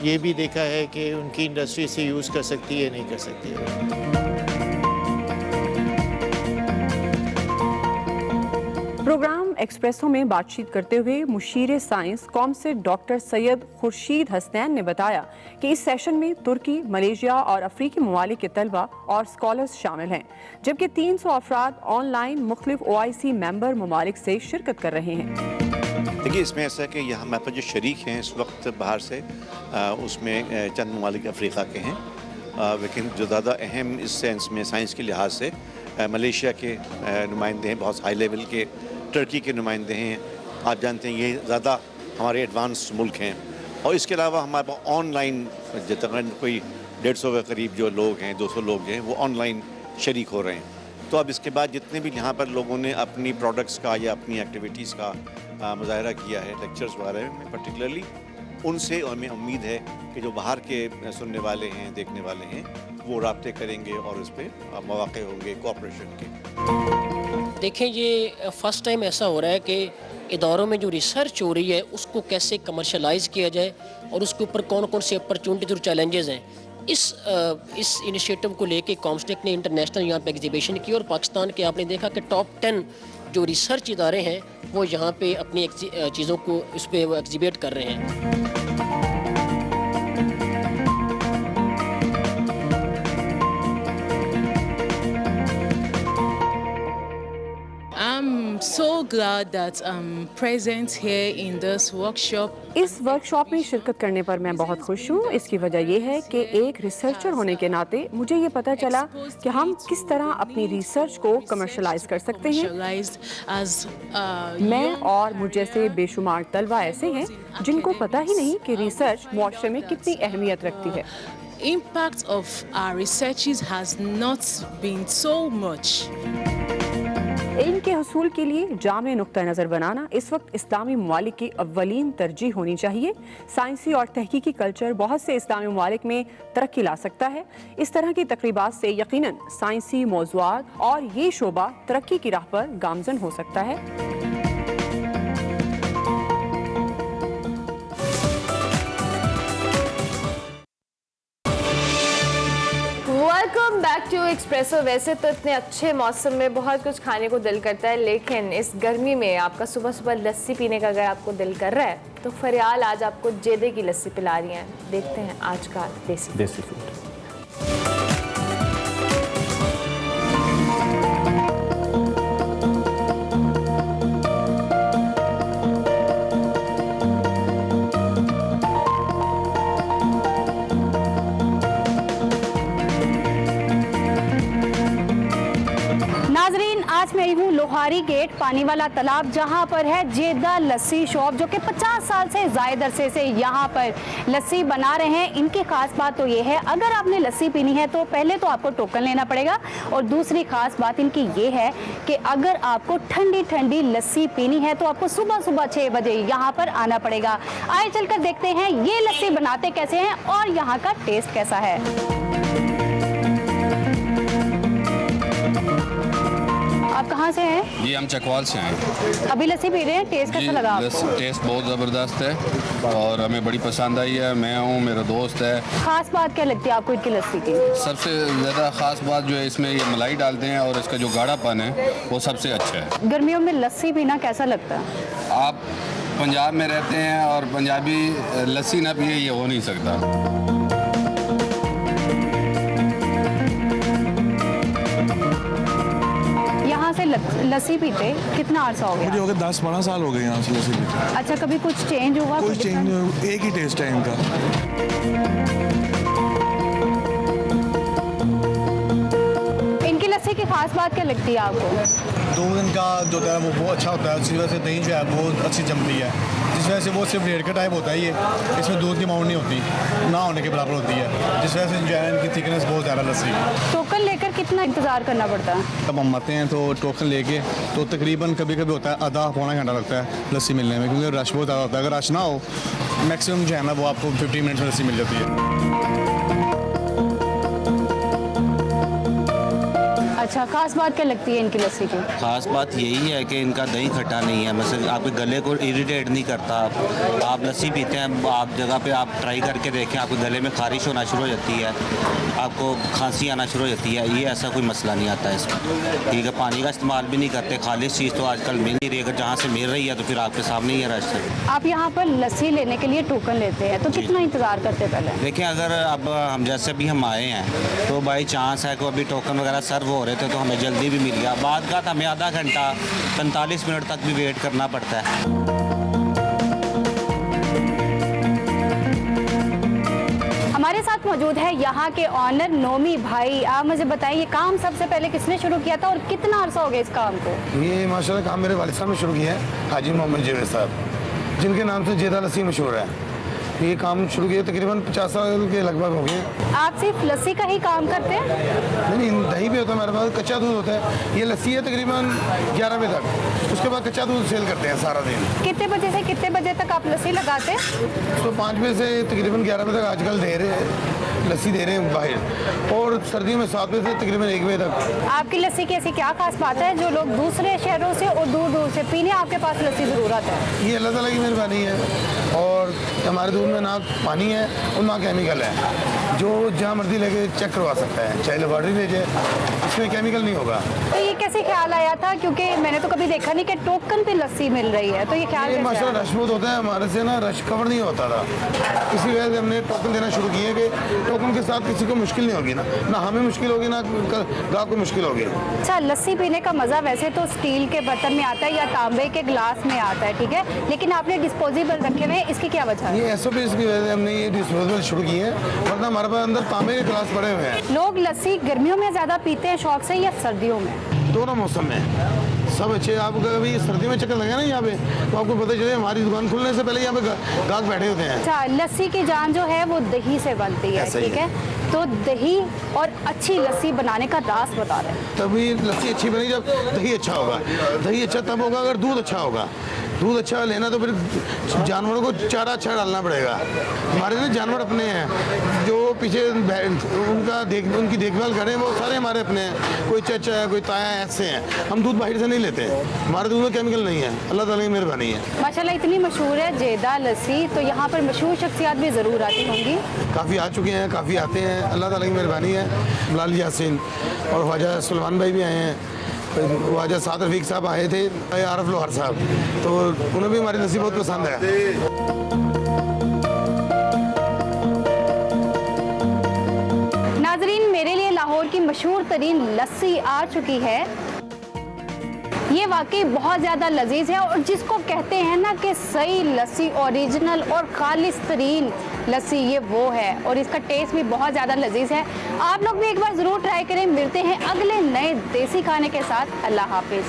ये भी देखा है कि उनकी इंडस्ट्री से यूज़ कर सकती है नहीं कर सकती है। प्रोग्राम एक्सप्रेसो में बातचीत करते हुए मुशीर science COMSAT doctor Syed Khurshid Hasnain ने बताया कि इस सेशन में तुर्की, मलेशिया और अफ्रीकी ममालिक के तलबा और स्कॉलर्स शामिल हैं, जबकि 300 अफराद ऑनलाइन मुख्तलिफ OIC मेंबर ममालिक से शिरकत कर रहे हैं। देखिए, इसमें ऐसा है कि यहाँ हमारे पास जो शरीक हैं इस वक्त बाहर से, उसमें चंद ममालिक अफ्रीका के हैं, लेकिन जो ज़्यादा अहम इस सेंस में साइंस के लिहाज से मलेशिया के नुमाइंदे हैं, बहुत हाई लेवल के टर्की के नुमाइंदे हैं। आप जानते हैं ये ज़्यादा हमारे एडवांस मुल्क हैं। और इसके अलावा हमारे पास ऑनलाइन तकरीबन कोई 150 के करीब जो लोग हैं, 200 लोग हैं, वो ऑनलाइन शरीक हो रहे हैं। तो अब इसके बाद जितने भी यहाँ पर लोगों ने अपनी प्रोडक्ट्स का या अपनी एक्टिविटीज़ का मुजाहरा किया है लेक्चर्स वगैरह में पर्टिकुलरली, उनसे हमें उम्मीद है कि जो बाहर के सुनने वाले हैं, देखने वाले हैं, वो राब्ते करेंगे और इस पर मौके होंगे कोऑपरेशन के। देखें, ये फर्स्ट टाइम ऐसा हो रहा है कि इदारों में जो रिसर्च हो रही है उसको कैसे कमर्शलाइज किया जाए और उसके ऊपर कौन कौन से अपॉर्चुनिटीज और चैलेंजेस हैं। इस इनिशिएटिव को लेके कॉमस्टेक ने इंटरनेशनल यहाँ पे एग्जीबिशन की और पाकिस्तान के आपने देखा कि टॉप 10 जो रिसर्च इदारे हैं वो यहाँ पे अपनी चीज़ों को इस पर वो एग्जिबिट कर रहे हैं। I'm so glad that I'm present here in this workshop. इस वर्कशॉप में शिरकत करने पर मैं बहुत खुश हूँ। इसकी वजह यह है कि एक रिसर्चर होने के नाते मुझे ये पता चला कि हम किस तरह अपनी रिसर्च को कमर्शलाइज कर सकते हैं। मैं और मुझ जैसे बेशुमार तलबा ऐसे हैं जिनको पता ही नहीं कि रिसर्च मुआशरे में कितनी अहमियत रखती है। Impact of our researches has not been so much. इल्म के हसूल के लिए जामे नुक्ता नज़र बनाना इस वक्त इस्लामी ममालिक की अव्वलीन तरजीह होनी चाहिए। साइंसी और तहकीकी कल्चर बहुत से इस्लामी ममालिक में तरक्की ला सकता है। इस तरह की तकरीबात से यकीनन साइंसी मौज़ूआत और ये शोबा तरक्की की राह पर गामजन हो सकता है। Welcome back to Espresso. वैसे तो इतने अच्छे मौसम में बहुत कुछ खाने को दिल करता है, लेकिन इस गर्मी में आपका सुबह सुबह लस्सी पीने का अगर आपको दिल कर रहा है तो फरियाल आज आपको जेदे की लस्सी पिला रही हैं। देखते हैं आज का देसी फूड। आज मैं आई हूँ लोहारी गेट पानी वाला तालाब, जहाँ पर है जेदा लस्सी शॉप, जो कि 50 साल से ज़ायद अरसे से यहाँ पर लस्सी बना रहे हैं। इनकी ख़ास बात तो ये है, अगर आपने लस्सी पीनी है तो पहले तो आपको टोकन लेना पड़ेगा, और दूसरी ख़ास बात इनकी ये है कि अगर आपको ठंडी ठंडी लस्सी पीनी है तो आपको सुबह सुबह 6 बजे यहाँ पर आना पड़ेगा। आइए चलकर देखते हैं ये लस्सी बनाते कैसे हैं और यहाँ का टेस्ट कैसा है। आप कहाँ से हैं? जी हम चकवाल से हैं। अभी लस्सी पी रहे हैं, टेस्ट कैसा लगा आपको? टेस्ट बहुत ज़बरदस्त है और हमें बड़ी पसंद आई है। मैं हूँ, मेरा दोस्त है। खास बात क्या लगती है आपको इनकी लस्सी की? सबसे ज़्यादा खास बात जो है इसमें ये मलाई डालते हैं और इसका जो गाढ़ापन है वो सबसे अच्छा है। गर्मियों में लस्सी पीना कैसा लगता है? आप पंजाब में रहते हैं और पंजाबी लस्सी ना पिए ये हो नहीं सकता। से लस्सी पीते कितना अर्सा हो गया? मुझे हो गया 10-12 साल हो गए यहाँ से लस्सी पीते। अच्छा, कभी कुछ चेंज हुआ? कोई चेंज, एक ही टेस्ट है इनका। इनकी लस्सी की खास बात क्या लगती है आपको? दूध इनका जो है वो बहुत अच्छा होता है, इसी वजह से दही जो है वो अच्छी जमती है, जिस वजह से वो सिर्फ रेड का टाइप होता है। ये इसमें दूध की अमाउंट नहीं होती, ना होने के बराबर होती है, जिस वजह से जो है इनकी थिकनेस बहुत ज़्यादा लस्सी। टोकन लेकर कितना इंतज़ार करना पड़ता है? जब हम आते हैं तो टोकन लेके तो तकरीबन कभी कभी होता है आधा पौना घंटा लगता है लस्सी मिलने में, क्योंकि रश बहुत ज़्यादा होता है। अगर रश ना हो मैक्सिमम जो है ना वो आपको 15 मिनट्स में लस्सी मिल जाती है। अच्छा, खास बात क्या लगती है इनकी लस्सी की? खास बात यही है कि इनका दही खट्टा नहीं है, मतलब आपके गले को इरिटेट नहीं करता। आप लस्सी पीते हैं, आप जगह पे आप ट्राई करके देखें, आपके गले में खारिश होना शुरू हो जाती है, आपको खांसी आना शुरू हो जाती है, ये ऐसा कोई मसला नहीं आता है इसमें। ठीक है, पानी का इस्तेमाल भी नहीं करते, खालिश चीज़ तो आजकल मिल नहीं रही, अगर जहाँ से मिल रही है तो फिर आपके सामने ही है रास्ते। आप यहाँ पर लस्सी लेने के लिए टोकन लेते हैं, तो कितना इंतज़ार करते हैं पहले? देखिए, अगर अब हम जैसे भी हम आए हैं तो बाई चांस है कि अभी टोकन वगैरह सर्व हो रहे थे तो हमें जल्दी भी मिल गया। बाद का हमें आधा घंटा 45 मिनट तक भी वेट करना पड़ता है। हमारे साथ मौजूद है यहाँ के ऑनर नोमी भाई। आप मुझे बताइए, काम सबसे पहले किसने शुरू किया था और कितना अरसा हो गया इस काम को? ये माशाल्लाह काम मेरे वालिद साहब ने शुरू किया है, हाजी मोहम्मद जुनैद साहब, जिनके नाम से जेदा लस्सी मशहूर है। ये काम शुरू किया तकरीबन 50 साल के लगभग हो गए। आप सिर्फ लस्सी का ही काम करते हैं? नहीं, दही भी होता है हमारे पास, कच्चा दूध होता है। ये लस्सी है तकरीबन 11 बजे तक, उसके बाद कच्चा दूध सेल करते हैं सारा दिन। कितने बजे से कितने बजे तक आप लस्सी लगाते हैं? तो 5 बजे से तकरीबन 11 बजे तक आजकल दे रहे हैं, लस्सी दे रहे हैं बाहर, और सर्दियों में 7 बजे से तकरीबन 1 बजे तक। आपकी लस्सी की ऐसी क्या खास बात है जो लोग दूसरे शहरों से और दूर दूर से पीने आपके पास लस्सी ज़रूर आता है? ये अल्लाह ताला की मेहरबानी है, और हमारे दूध में ना पानी है और ना केमिकल है। जो जहाँ मर्जी लेके चेक करवा सकता है, चाहे लेबॉर्ट्री ले जाए, इसमें केमिकल नहीं होगा। तो ये कैसे ख्याल आया था, क्योंकि मैंने तो कभी देखा नहीं कि टोकन पे लस्सी मिल रही है, तो ये ख्याल कैसे माशाल्लाह आया? रश बहुत होता है हमारे से ना, रश कवर नहीं होता था, इसी वजह से हमने टोकन देना शुरू किए कि टोकन के साथ किसी को मुश्किल नहीं होगी, ना हमें मुश्किल होगी, ना ग्राहक को मुश्किल होगी। अच्छा, लस्सी पीने का मज़ा वैसे तो स्टील के बर्तन में आता है या तांबे के गिलास में आता है, ठीक है, लेकिन आपने डिस्पोजेबल रखे हुए हैं, इसकी क्या वजह है? ये SOP की वजह से हमने ये डिस्पोजेबल शुरू किए हैं, वरना हमारे पास अंदर तांबे के गिलास पड़े हुए हैं। लोग लस्सी गर्मियों में ज़्यादा पीते हैं शौक से या सर्दियों में? दोनों मौसम में सब अच्छे। आप कभी सर्दियों में चक्कर लगे ना यहाँ पे, तो आपको पता चले हमारी दुकान खुलने से पहले यहाँ पे ग्राहक बैठे होते हैं। अच्छा, लस्सी की जान जो है वो दही से बनती है, ठीक है, तो दही और अच्छी लस्सी बनाने का राज बता रहे हैं। तभी लस्सी अच्छी बनेगी जब दही अच्छा होगा। दही अच्छा तब होगा अगर दूध अच्छा होगा। दूध अच्छा लेना तो फिर जानवरों को चारा अच्छा डालना पड़ेगा। हमारे ना जानवर अपने हैं, जो पीछे उनकी देखभाल करें, वो सारे हमारे अपने हैं। कोई चाचा है, कोई ताया है, ऐसे हैं। हम दूध बाहर से नहीं लेते, हमारे दूध में केमिकल नहीं है, अल्लाह ताला की मेहरबानी है। माशाल्लाह इतनी मशहूर है जेदा लस्सी, तो यहाँ पर मशहूर शख्सियात भी ज़रूर आती होंगी। काफ़ी आ चुके हैं, काफ़ी आते हैं, अल्लाह ताला की मेहरबानी है। बिलाल यासीन और ख्वाजा सुलेमान भाई भी आए हैं, ख्वाजा साद रफीक साहब आए थे, आरफ लोहार साहब, तो उन्हें भी हमारी लस्सी बहुत पसंद है। नाजरीन, मेरे लिए लाहौर की मशहूर तरीन लस्सी आ चुकी है। ये वाकई बहुत ज़्यादा लजीज है, और जिसको कहते हैं ना कि सही लस्सी, ओरिजिनल और खालिस तरीन लस्सी, ये वो है, और इसका टेस्ट भी बहुत ज़्यादा लजीज है। आप लोग भी एक बार ज़रूर ट्राई करें। मिलते हैं अगले नए देसी खाने के साथ। अल्लाह हाफिज़।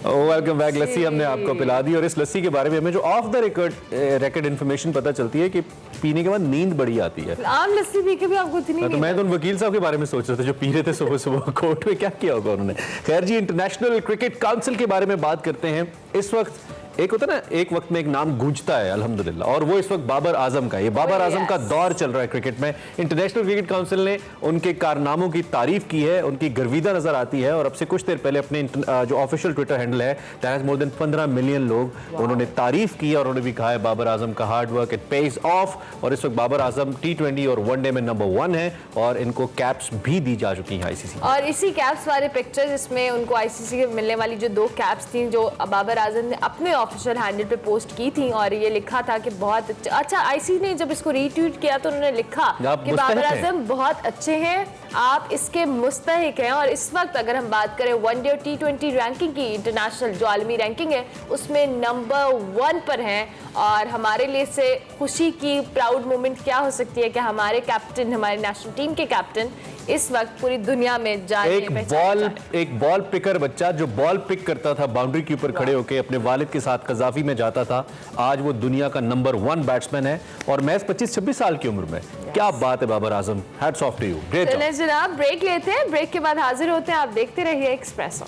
Welcome back. लस्सी हमने आपको पिला दी, और इस लस्सी के बारे में हमें जो ऑफ द रिकॉर्ड इन्फॉर्मेशन पता चलती है कि पीने के बाद नींद बड़ी आती है। आम लस्सी पी के भी आपको इतनी तो मैं तो उन वकील साहब के बारे में सोच रहा था जो पी रहे थे सुबह सुबह, कोर्ट में क्या किया होगा उन्होंने। खैर जी, इंटरनेशनल क्रिकेट काउंसिल के बारे में बात करते हैं। इस वक्त एक होता है ना, एक वक्त में एक नाम गूंजता है अल्हम्दुलिल्लाह, और वो इस वक्त बाबर आजम का। ये बाबर आजम का दौर चल रहा है क्रिकेट में। इंटरनेशनल क्रिकेट काउंसिल ने उनके कारनामों की तारीफ की है, उनकी गर्विदा नजर आती है, और अब से कुछ देर पहले अपने जो ऑफिशियल ट्विटर हैंडल है, that has more than 15 million लोग उन्होंने तारीफ की है, और उन्होंने भी कहा है बाबर आजम का hard work it pays of. और इस वक्त बाबर आजम T20 और वनडे में नंबर 1 है, और इनको कैप्स भी दी जा चुकी हैं ICC। और इसी कैप्स वाले पिक्चर जिसमें उनको ICC के मिलने वाली जो 2 कैप्स थी, जो बाबर आजम ने अपने ऑफिशियल हैंडल पे पोस्ट की थी, और ये लिखा था कि बहुत अच्छा। ICC ने जब इसको रीट्वीट किया तो उन्होंने लिखा कि बाबर आजम बहुत अच्छे हैं, आप इसके मुस्तहिक हैं। और इस वक्त अगर हम बात करें वनडे और T20 रैंकिंग की, इंटरनेशनल जो आलमी रैंकिंग है उसमें नंबर 1 पर हैं। और हमारे लिए से खुशी की प्राउड मोमेंट क्या हो सकती है कि हमारे कैप्टन, हमारे नेशनल टीम के कैप्टन इस वक्त पूरी दुनिया में एक बॉल पिकर बच्चा जो बॉल पिक करता था बाउंड्री के ऊपर खड़े होकर अपने वालिद के साथ कजाफी में जाता था, आज वो दुनिया का नंबर 1 बैट्समैन है, और महज 25-26 साल की उम्र में। क्या बात है Babar Azam, hats off to you. चलें जनाब, ब्रेक लेते हैं, ब्रेक के बाद हाजिर होते हैं। आप देखते रहिए espresso.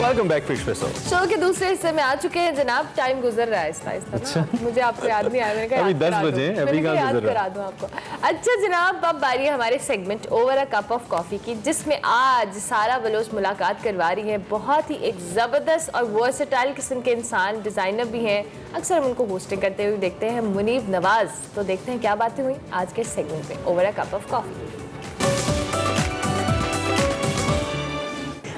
Welcome back fish fish show के दूसरे हिस्से में आ चुके हैं जनाब। टाइम गुजर रहा है आहिस्ता ना। मुझे आपको याद नहीं आया, मैंने कहा अभी याद 10 करा बजे दूं। हैं, अभी मैंने कहा कहाँ याद गुजर रहा करा दूं आपको। अच्छा जनाब, अब बारी है हमारे segment over a cup of coffee की, जिसमें आज सारा बलोच मुलाकात करवा रही है बहुत ही एक ज़बरदस्त और वर्सेटाइल किस्म के इंसान, डिज़ाइनर भी हैं। अक्सर हम उनको होस्टिंग करते हुए देखते हैं, मुनीब नवाज। तो देखते हैं क्या बातें हुई आज के सेगमेंट में over a cup of coffee.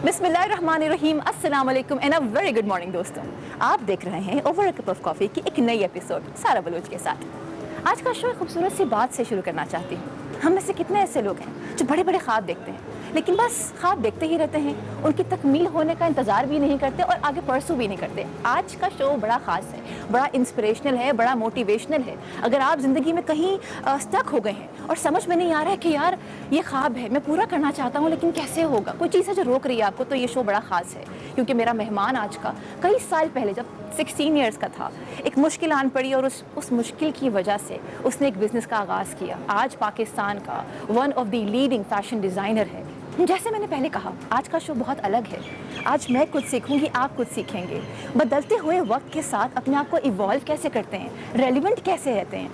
बिस्मिल्लाहिर्रहमानिर्रहीम, अस्सलाम वालेकुम and a very good morning दोस्तों। आप देख रहे हैं over a cup of coffee की एक नई एपिसोड सारा बलोच के साथ। आज का शो एक खूबसूरत सी बात से शुरू करना चाहती हूँ। हम में से कितने ऐसे लोग हैं जो बड़े बड़े ख्वाब देखते हैं, लेकिन बस ख्वाब देखते ही रहते हैं, उनकी तकमील होने का इंतज़ार भी नहीं करते और आगे परसू भी नहीं करते। आज का शो बड़ा ख़ास है, बड़ा इंस्पिरेशनल है, बड़ा मोटिवेशनल है। अगर आप ज़िंदगी में कहीं स्टक हो गए हैं और समझ में नहीं आ रहा है कि यार ये ख्वाब है, मैं पूरा करना चाहता हूँ लेकिन कैसे होगा, कोई चीज़ है जो रोक रही है आपको, तो ये शो बड़ा ख़ास है। क्योंकि मेरा मेहमान आज का कई साल पहले जब 16 ईयर्स का था, एक मुश्किल आन पड़ी और उस मुश्किल की वजह से उसने एक बिज़नेस का आगाज़ किया। आज पाकिस्तान का one of the leading fashion designer है। जैसे मैंने पहले कहा, आज का शो बहुत अलग है। आज मैं कुछ सीखूंगी, आप कुछ सीखेंगे। बदलते हुए वक्त के साथ अपने आप को इवॉल्व कैसे करते हैं, रेलिवेंट कैसे रहते हैं।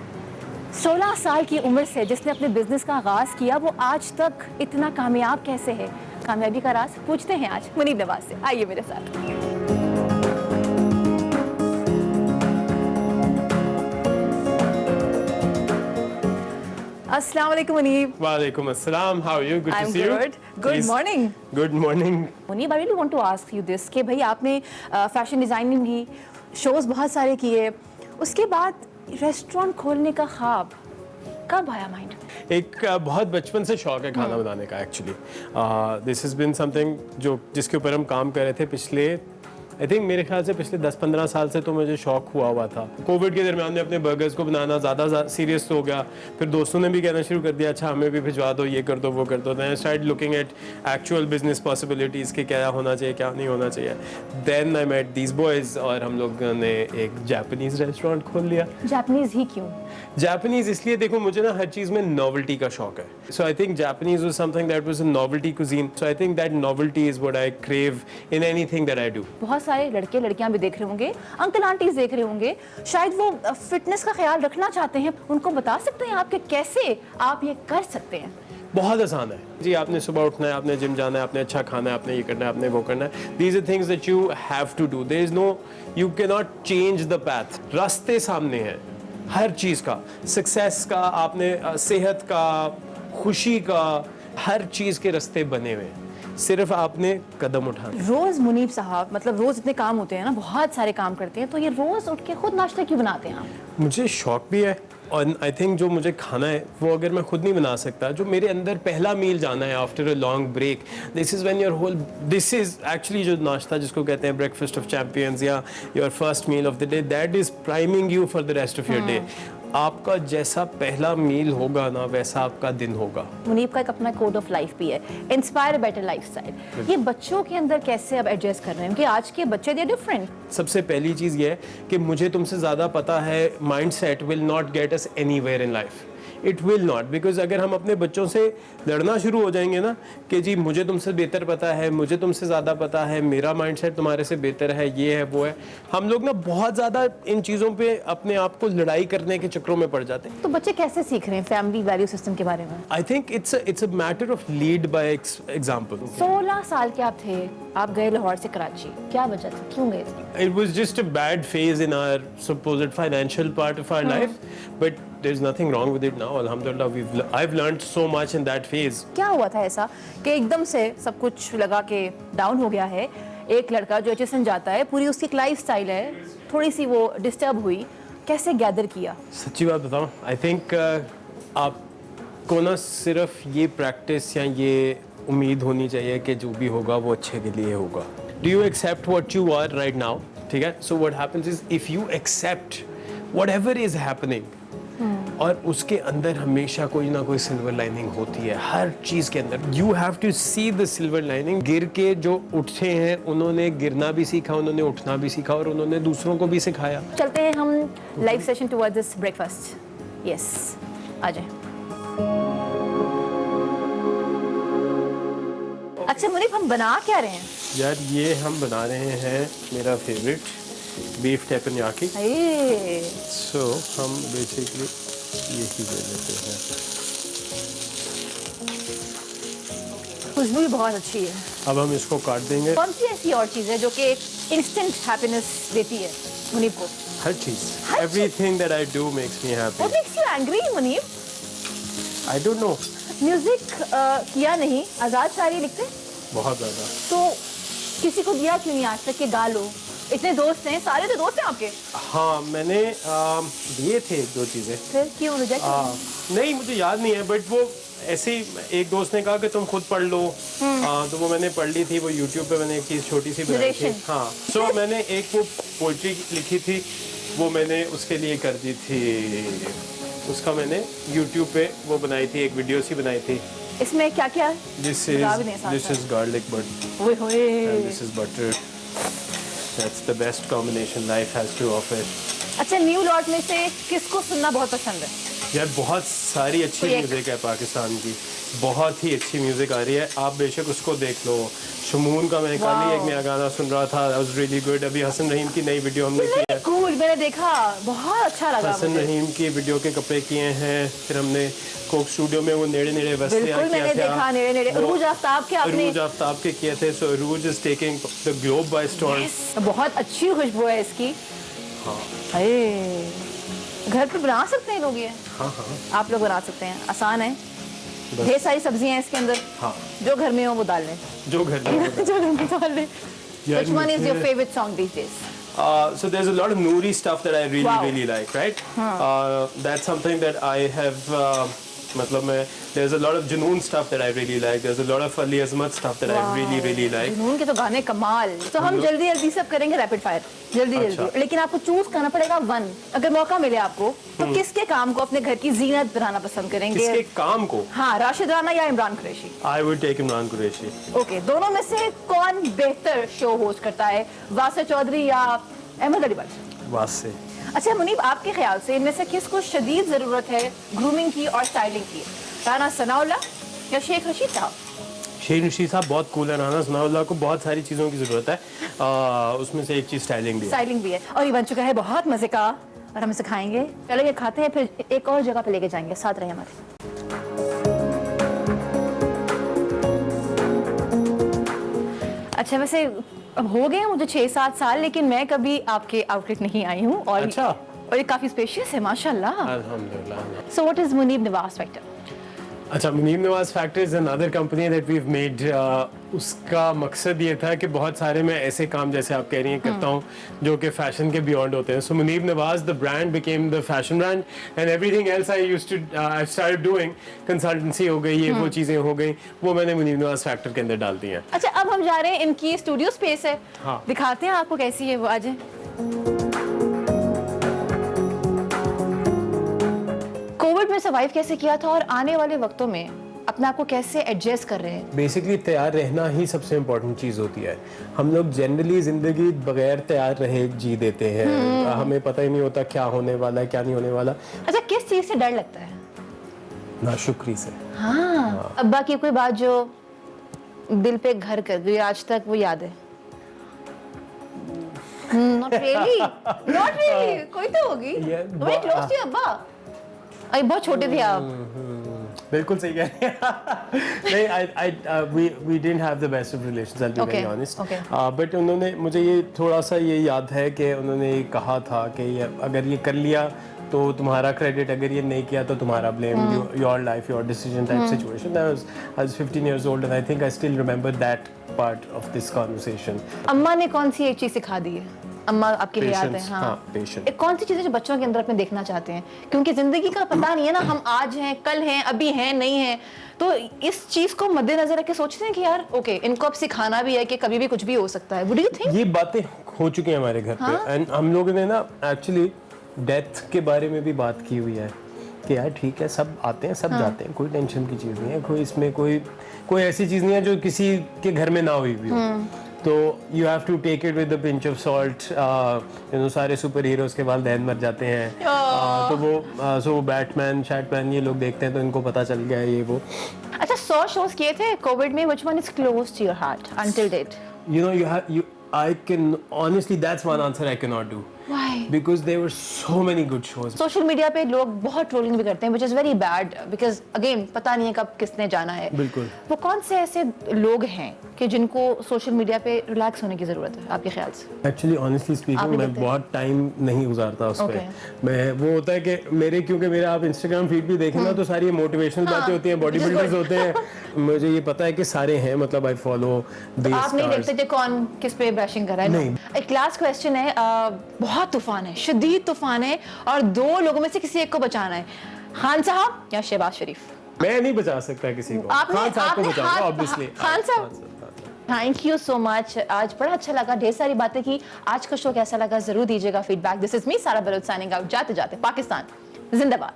16 साल की उम्र से जिसने अपने बिजनेस का आगाज़ किया, वो आज तक इतना कामयाब कैसे है। कामयाबी का राज पूछते हैं आज मुनीब नवाज से। आइए मेरे साथ। अस्सलाम वालेकुम मुनीब। वालेकुम अस्सलाम। How are you? Good to see you. I'm good. Good morning. Good morning. Munib, I really want to ask you this कि भाई आपने फैशन डिज़ाइनिंग की शोज़ बहुत सारे किए, उसके बाद रेस्टोरेंट खोलने का ख्वाब कब आया माइंड? एक बहुत बचपन से शौक है खाना बनाने का actually. This has been something जिसके ऊपर हम काम कर रहे थे पिछले आई थिंक मेरे ख्याल से पिछले 10-15 साल से तो मुझे शौक हुआ था। कोविड के दरमियान में अपने बर्गर्स को बनाना ज़्यादा सीरियस हो गया, फिर दोस्तों ने भी कहना शुरू कर दिया अच्छा हमें भी भिजवा दो, ये कर दो वो कर दो। Then I started looking at actual business possibilities के क्या होना चाहिए क्या नहीं होना चाहिए। Then I met these boys और हम लोग ने एक जापानीज़ रेस्टोरेंट खोल लिया। जापानीज़ ही क्यों? जापानीज़ इसलिए, देखो मुझे ना हर चीज़ में नॉवेल्टी का शौक है। So I think Japanese was something that was a novelty cuisine. So I think that novelty is what I crave in anything that I do. बहुत सारे लड़के लड़कियां भी देख रहे होंगे, अंकल आंटीज देख रहे होंगे, शायद वो फिटनेस का ख्याल रखना चाहते हैं। उनको बता सकते हैं आप कि कैसे आप ये कर सकते हैं? बहुत आसान है जी। आपने सुबह उठना है, आपने जिम जाना है, आपने अच्छा खाना है, आपने ये करना है, आपने वो करना है। These are things that you have to do. There is no, you can not change the path. रास्ते सामने हैं हर चीज़ का, सक्सेस का, आपने सेहत का, खुशी का, हर चीज़ के रास्ते बने हुए हैं, सिर्फ आपने कदम उठाना। रोज मुनीब साहब, मतलब रोज इतने काम होते हैं ना, बहुत सारे काम करते हैं, तो ये रोज उठ के खुद नाश्ता क्यों बनाते हैं आप? मुझे शौक भी है और आई थिंक जो मुझे खाना है वो अगर मैं खुद नहीं बना सकता, जो मेरे अंदर पहला मील जाना है after a long break, this is when your whole, this is actually जो नाश्ता जिसको कहते हैं ब्रेकफास्ट ऑफ चैंपियंस या your first meal of the day, that is priming you for the rest of your day. आपका जैसा पहला मील होगा ना, वैसा आपका दिन होगा। मुनीब का एक अपना कोड ऑफ लाइफ भी है, इंस्पायर बेटर लाइफस्टाइल। ये बच्चों के अंदर कैसे अब एडजस्ट कर रहे हैं, क्योंकि आज के बच्चे दे डिफरेंट। सबसे पहली चीज़ ये है कि मुझे तुमसे ज़्यादा पता है, mindset will not get us anywhere in life. It will not, because अगर हम अपने बच्चों से लड़ना शुरू हो जाएंगे ना कि जी मुझे तुमसे बेहतर पता है, मुझे तुमसे ज़्यादा पता है, मेरा माइंडसेट तुम्हारे से बेहतर है, ये है वो है, हम लोग ना बहुत ज़्यादा इन चीज़ों पे अपने आप को लड़ाई करने के चक्रों में पड़ जाते हैं। तो बच्चे कैसे सीख रहे हैं फैमिली वैल्यू सिस्टम के बारे में? I think it's a matter of lead by example. 16 साल के आप थे, आप गए लाहौर से कराची, क्या वजह थी, क्यों गए थे? It was just a bad phase in our supposed financial part of our life, but there's nothing wrong with it now. Alhamdulillah, I've learned so much in that phase. क्या हुआ था ऐसा कि एकदम से सब कुछ लगा के डाउन हो गया है? एक लड़का जो HSN जाता है, पूरी उसकी एक लाइफ स्टाइल है, थोड़ी सी वो डिस्टर्ब हुई, कैसे गैदर किया? सच्ची बात बताऊं, आई थिंक आपको ना सिर्फ ये प्रैक्टिस या ये उम्मीद होनी चाहिए कि जो भी होगा वो अच्छे के लिए होगा। Do you accept what you are right now? ठीक है? So what happens is if you accept whatever is happening, और उसके अंदर हमेशा कोई ना कोई सिल्वर लाइनिंग होती है हर चीज़ के अंदर। You have to see the silver lining. गिर के जो उठे हैं उन्होंने गिरना भी सीखा, उन्होंने उठना भी सीखा और उन्होंने दूसरों को भी सिखाया। चलते हैं हम live session towards this breakfast. Yes, आ जाए। अच्छा मुनीब, हम बना क्या रहे हैं? यार ये हम बना रहे हैं मेरा फेवरेट बीफ टेपनयाकी। सो हम बेसिकली यही ले लेते हैं। खुशबू भी बहुत अच्छी है। अब हम इसको काट देंगे। कौन सी ऐसी और चीज़ है जो कि इंस्टेंट हैप्पीनेस देती है मुनीब को? हर चीज़। Everything that I do makes me happy. What makes you angry, Muneeb? I don't know. Music किया नहीं, आज़ाद शायरी लिखते? बहुत ज़्यादा। तो किसी को दिया क्यों नहीं आज तक कि गा लो? इतने दोस्त हैं, सारे तो दोस्त हैं आपके। हाँ, मैंने दिए थे 1-2 चीज़ें। फिर क्यों रिजेक्ट? नहीं, मुझे याद नहीं है, बट वो ऐसे ही एक दोस्त ने कहा कि तुम खुद पढ़ लो। तो वो मैंने पढ़ ली थी। वो YouTube पे मैंने एक चीज़ छोटी सी बनाई थी। हाँ, सो मैंने एक वो पोइट्री लिखी थी, वो मैंने उसके लिए कर दी थी। उसका मैंने YouTube पे वो बनाई थी, एक वीडियो सी बनाई थी। इसमें क्या क्या है? This is garlic butter and this is butter. That's the best combination life has to offer. अच्छा, न्यू लॉट में से किसको सुनना बहुत पसंद है? यार बहुत सारी अच्छी म्यूजिक है पाकिस्तान की, बहुत ही अच्छी म्यूजिक आ रही है। आप बेशक उसको देख लो। शमून का मैं कल ही एक नया गाना सुन रहा था, that was really good। अभी हसन रहीम की नई वीडियो हमने की है। Cool, मैंने देखा, बहुत अच्छा लगा। हसन रहीम की वीडियो के कपड़े किए हैं। फिर हमने कोक स्टूडियो में वो नेड़े नेड़े वस्ते बिल्कुल मैंने देखा, नेड़े नेड़े अरूज आफ्ताब के आपने अरूज आफ्ताब के किए थे। So Arooj is taking the globe by storm. बहुत अच्छी खुशबू है इसकी। हाँ, घर पे बना सकते हैं लोग ये? हाँ हाँ, आप लोग बना सकते हैं, आसान है। ढेर सारी सब्जियां हैं इसके अंदर। हाँ, जो घर में हो वो डाल लें। जो घर में जो घर में डाल लें। Which one is your favorite song these days? So there's a lot of Noori stuff that I really like, right? That's something that I have. मतलब मैं there's a lot of Junoon stuff that I really like. There's a lot of Ali Azmat stuff that I really like. जुनून के तो गाने कमाल। तो हम जल्दी जल्दी सब करेंगे रैपिड फायर, जल्दी जल्दी। लेकिन आपको चूज करना पड़ेगा वन। अगर मौका मिले आपको तो किसके काम को अपने घर की जीनत बनाना पसंद करेंगे? किसके काम को? हाँ, राशिद राना या Imran Qureshi? I would take Imran Qureshi. Okay, दोनों में से कौन बेहतर शो होस्ट करता है, वासे चौधरी या अहमद अली बख्श? वासे। अच्छा मुनीब, आपके ख्याल से इनमें से किसको शदीद ज़रूरत है ग्रूमिंग की और स्टाइलिंग की, राना सनाउल्लाह या शेख रशीद साहब? शेख रशीद साहब बहुत कूल है। राना सनाउल्लाह को बहुत सारी चीज़ों की ज़रूरत है। उसमें से एक चीज़ स्टाइलिंग भी है। और ये बन चुका है बहुत मज़े का, और हम इसे खाएंगे। पहले ये खाते हैं, फिर एक और जगह पे लेके जाएंगे। साथ रहे हमारे। अच्छा, वैसे अब हो गए मुझे 6-7 साल, लेकिन मैं कभी आपके आउटलेट नहीं आई हूँ। और अच्छा, और ये काफ़ी स्पेशियस है माशाल्लाह। अल्हम्दुलिल्लाह। So what is Munib Nawaz factor? अच्छा, Munib Nawaz factor is another company that we have made. उसका मकसद ये था कि बहुत सारे मैं ऐसे काम, जैसे आप कह रही हैं, करता हूँ जो कि फैशन के बियॉन्ड होते हैं। So Munib Nawaz the brand became the fashion brand, and everything else I started doing. Consultancy हो गई, ये वो चीज़ें हो गई, वो मैंने मुनीब नवाज फैक्टर के अंदर डाल दी हैं। अच्छा, अब हम जा रहे हैं, इनकी स्टूडियो स्पेस है। हाँ, दिखाते हैं आपको कैसी है वो। आज कोविड में सर्वाइव कैसे किया था और आने वाले वक्तों में अपने आप को कैसे एडजस्ट कर रहे हैं? बेसिकली तैयार रहना ही सबसे इम्पोर्टेंट चीज़ होती है। हम लोग जनरली ज़िंदगी बगैर तैयार रहे जी देते हैं। हमें पता ही नहीं होता क्या होने वाला है, क्या नहीं होने वाला। अच्छा, किस चीज़ से डर लगता है? नाशुक्री से। हाँ, अब्बा की कोई बात जो दिल पे घर कर गई, आज तक वो याद है? Not really. Not really. कोई तो होगी। Very close to अब्बा। अरे बहुत छोटे थे आप। बिल्कुल सही कह रहे हैं। नहीं, we didn't have the best of relations, I'll be very honest. But उन्होंने मुझे ये थोड़ा सा ये याद है कि उन्होंने कहा था कि अगर ये कर लिया तो तुम्हारा क्रेडिट, अगर ये नहीं किया तो तुम्हारा blame, your life your decision type situation. I was 15 years old and I think I still remember that part of this conversation. अम्मा ने कौन सी एक चीज़ सिखा दी है? अम्मा आपके लिए याद है? हाँ, एक कौन सी चीज़ें जो बच्चों के अंदर अपने देखना चाहते हैं, क्योंकि ज़िंदगी का पता नहीं है ना, हम आज हैं, कल हैं, अभी हैं, नहीं हैं। तो इस चीज़ को मद्देनजर रख के सोचते हैं कि यार ओके, इनको अब सिखाना भी है कि कभी भी कुछ भी हो सकता है। What do you think? ये बातें हो चुकी हैं हमारे घर पे, एंड हम लोगों ने ना एक्चुअली डेथ के बारे में भी बात की हुई है कि यार ठीक है, सब आते हैं, सब जाते हैं, कोई टेंशन की चीज़ नहीं है, कोई इसमें कोई ऐसी चीज़ नहीं है जो किसी के घर में ना हुई भी हो। तो you have to take it with a pinch of salt. सारे सुपर हीरोज के वालिदैन मर जाते हैं, तो वो बैटमैन शैटमैन ये लोग देखते हैं तो इनको पता चल गया ये वो। अच्छा, 100 शोज किए थे कोविड में, which one is close to your heart until date? I can honestly, that's one answer I cannot do. Why? Because there were so many good shows. Social media पे लोग बहुत ट्रोलिंग भी करते हैं, which is very bad because again पता नहीं है कब किसने जाना है. बिल्कुल. वो कौन से ऐसे लोग हैं कि जिनको सोशल मीडिया पे रिलैक्स होने की जरूरत है आपके ख्याल से? Actually, honestly speaking, मैं बहुत टाइम नहीं गुजारता उस पे. मैं वो होता है कि क्योंकि मेरा आप इंस्टाग्राम फीड भी देखें ना तो सारी मोटिवेशनल बातें होती हैं, बॉडी बिल्डर्स होते हैं. मुझे ये पता है कि सारे हैं, मतलब आई फॉलो द आप नहीं देखते थे कौन किस पे बैशिंग कर रहा है? नहीं. एक लास्ट क्वेश्चन है, बहुत तूफान है, शदीद तूफान है और दो लोगों में से किसी एक को बचाना है, खान साहब या शहबाज शरीफ? मैं नहीं बचा सकता किसी को. खान साहब को बचाऊंगा ऑब्वियसली. खान साहब, थैंक यू सो मच. आज बड़ा अच्छा लगा, ढेर सारी बातें की. आज का शो कैसा लगा जरूर दीजिएगा फीडबैक. दिस इज मी सारा बलोच साइनिंग आउट. जाते जाते पाकिस्तान जिंदाबाद.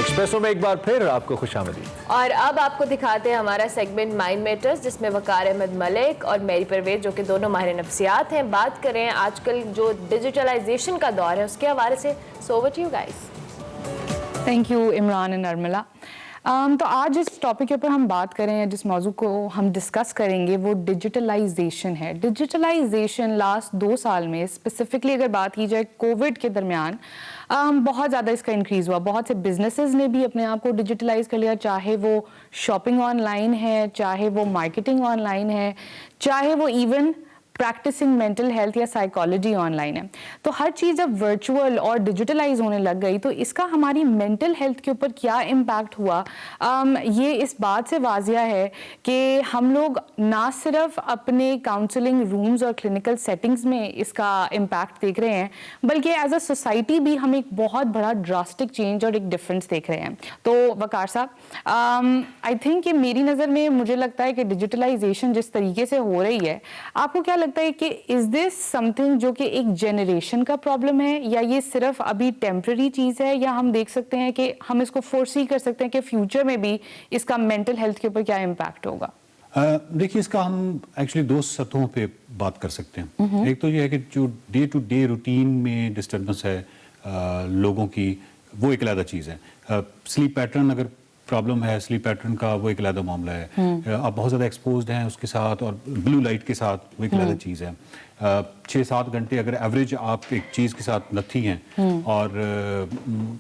एक्सप्रेसो में एक बार फिर आपको खुशामदीद. और अब आपको दिखाते हैं हमारा सेगमेंट माइंड मैटर्स, जिसमें वकार अहमद मलिक और मेरी परवेज, जो कि दोनों माहिर नफ्सियात हैं, बात करें आजकल जो डिजिटलाइजेशन का दौर है उसके हवाले से. So over to you guys. Thank you Imran and Nirmala. तो आज जिस टॉपिक के ऊपर हम बात करें या जिस मौजू को हम डिस्कस करेंगे वो डिजिटलाइजेशन है. डिजिटलाइजेशन लास्ट 2 साल में स्पेसिफिकली अगर बात की जाए कोविड के दरमियान बहुत ज़्यादा इसका इंक्रीज़ हुआ. बहुत से बिजनेसेस ने भी अपने आप को डिजिटलाइज कर लिया, चाहे वो शॉपिंग ऑनलाइन है, चाहे वो मार्केटिंग ऑनलाइन है, चाहे वो इवन प्रैक्टिसिंग मेंटल हेल्थ या साइकोलॉजी ऑनलाइन है. तो हर चीज़ अब वर्चुअल और डिजिटलाइज होने लग गई, तो इसका हमारी मेंटल हेल्थ के ऊपर क्या इम्पैक्ट हुआ, ये इस बात से वाजिया है कि हम लोग ना सिर्फ अपने काउंसलिंग रूम्स और क्लिनिकल सेटिंग्स में इसका इम्पैक्ट देख रहे हैं, बल्कि एज अ सोसाइटी भी हम एक बहुत बड़ा ड्रास्टिक चेंज और एक डिफरेंस देख रहे हैं. तो वकार साहब, आई थिंक कि मेरी नज़र में मुझे लगता है कि डिजिटलाइजेशन जिस तरीके से हो रही है, आपको क्या लगता है कि इज दिस समथिंग जो कि एक जनरेशन का प्रॉब्लम है, या ये सिर्फ अभी टेम्पररी चीज़ है, या हम देख सकते हैं कि हम इसको फोरसी कर सकते हैं कि फ्यूचर में भी इसका मेंटल हेल्थ के ऊपर क्या इम्पैक्ट होगा? देखिए, इसका हम एक्चुअली 2 सतहों पे बात कर सकते हैं. एक तो ये है कि जो डे टू डे रूटीन में डिस्टर्बेंस है लोगों की, वो एक अलग चीज़ है. स्लीप पैटर्न अगर प्रॉब्लम है, स्लीप पैटर्न का वो एक अलग मामला है. आप बहुत ज़्यादा एक्सपोज्ड हैं उसके साथ और ब्लू लाइट के साथ, वो एक अलग चीज़ है. 6-7 घंटे अगर एवरेज आप एक चीज़ के साथ नथी हैं और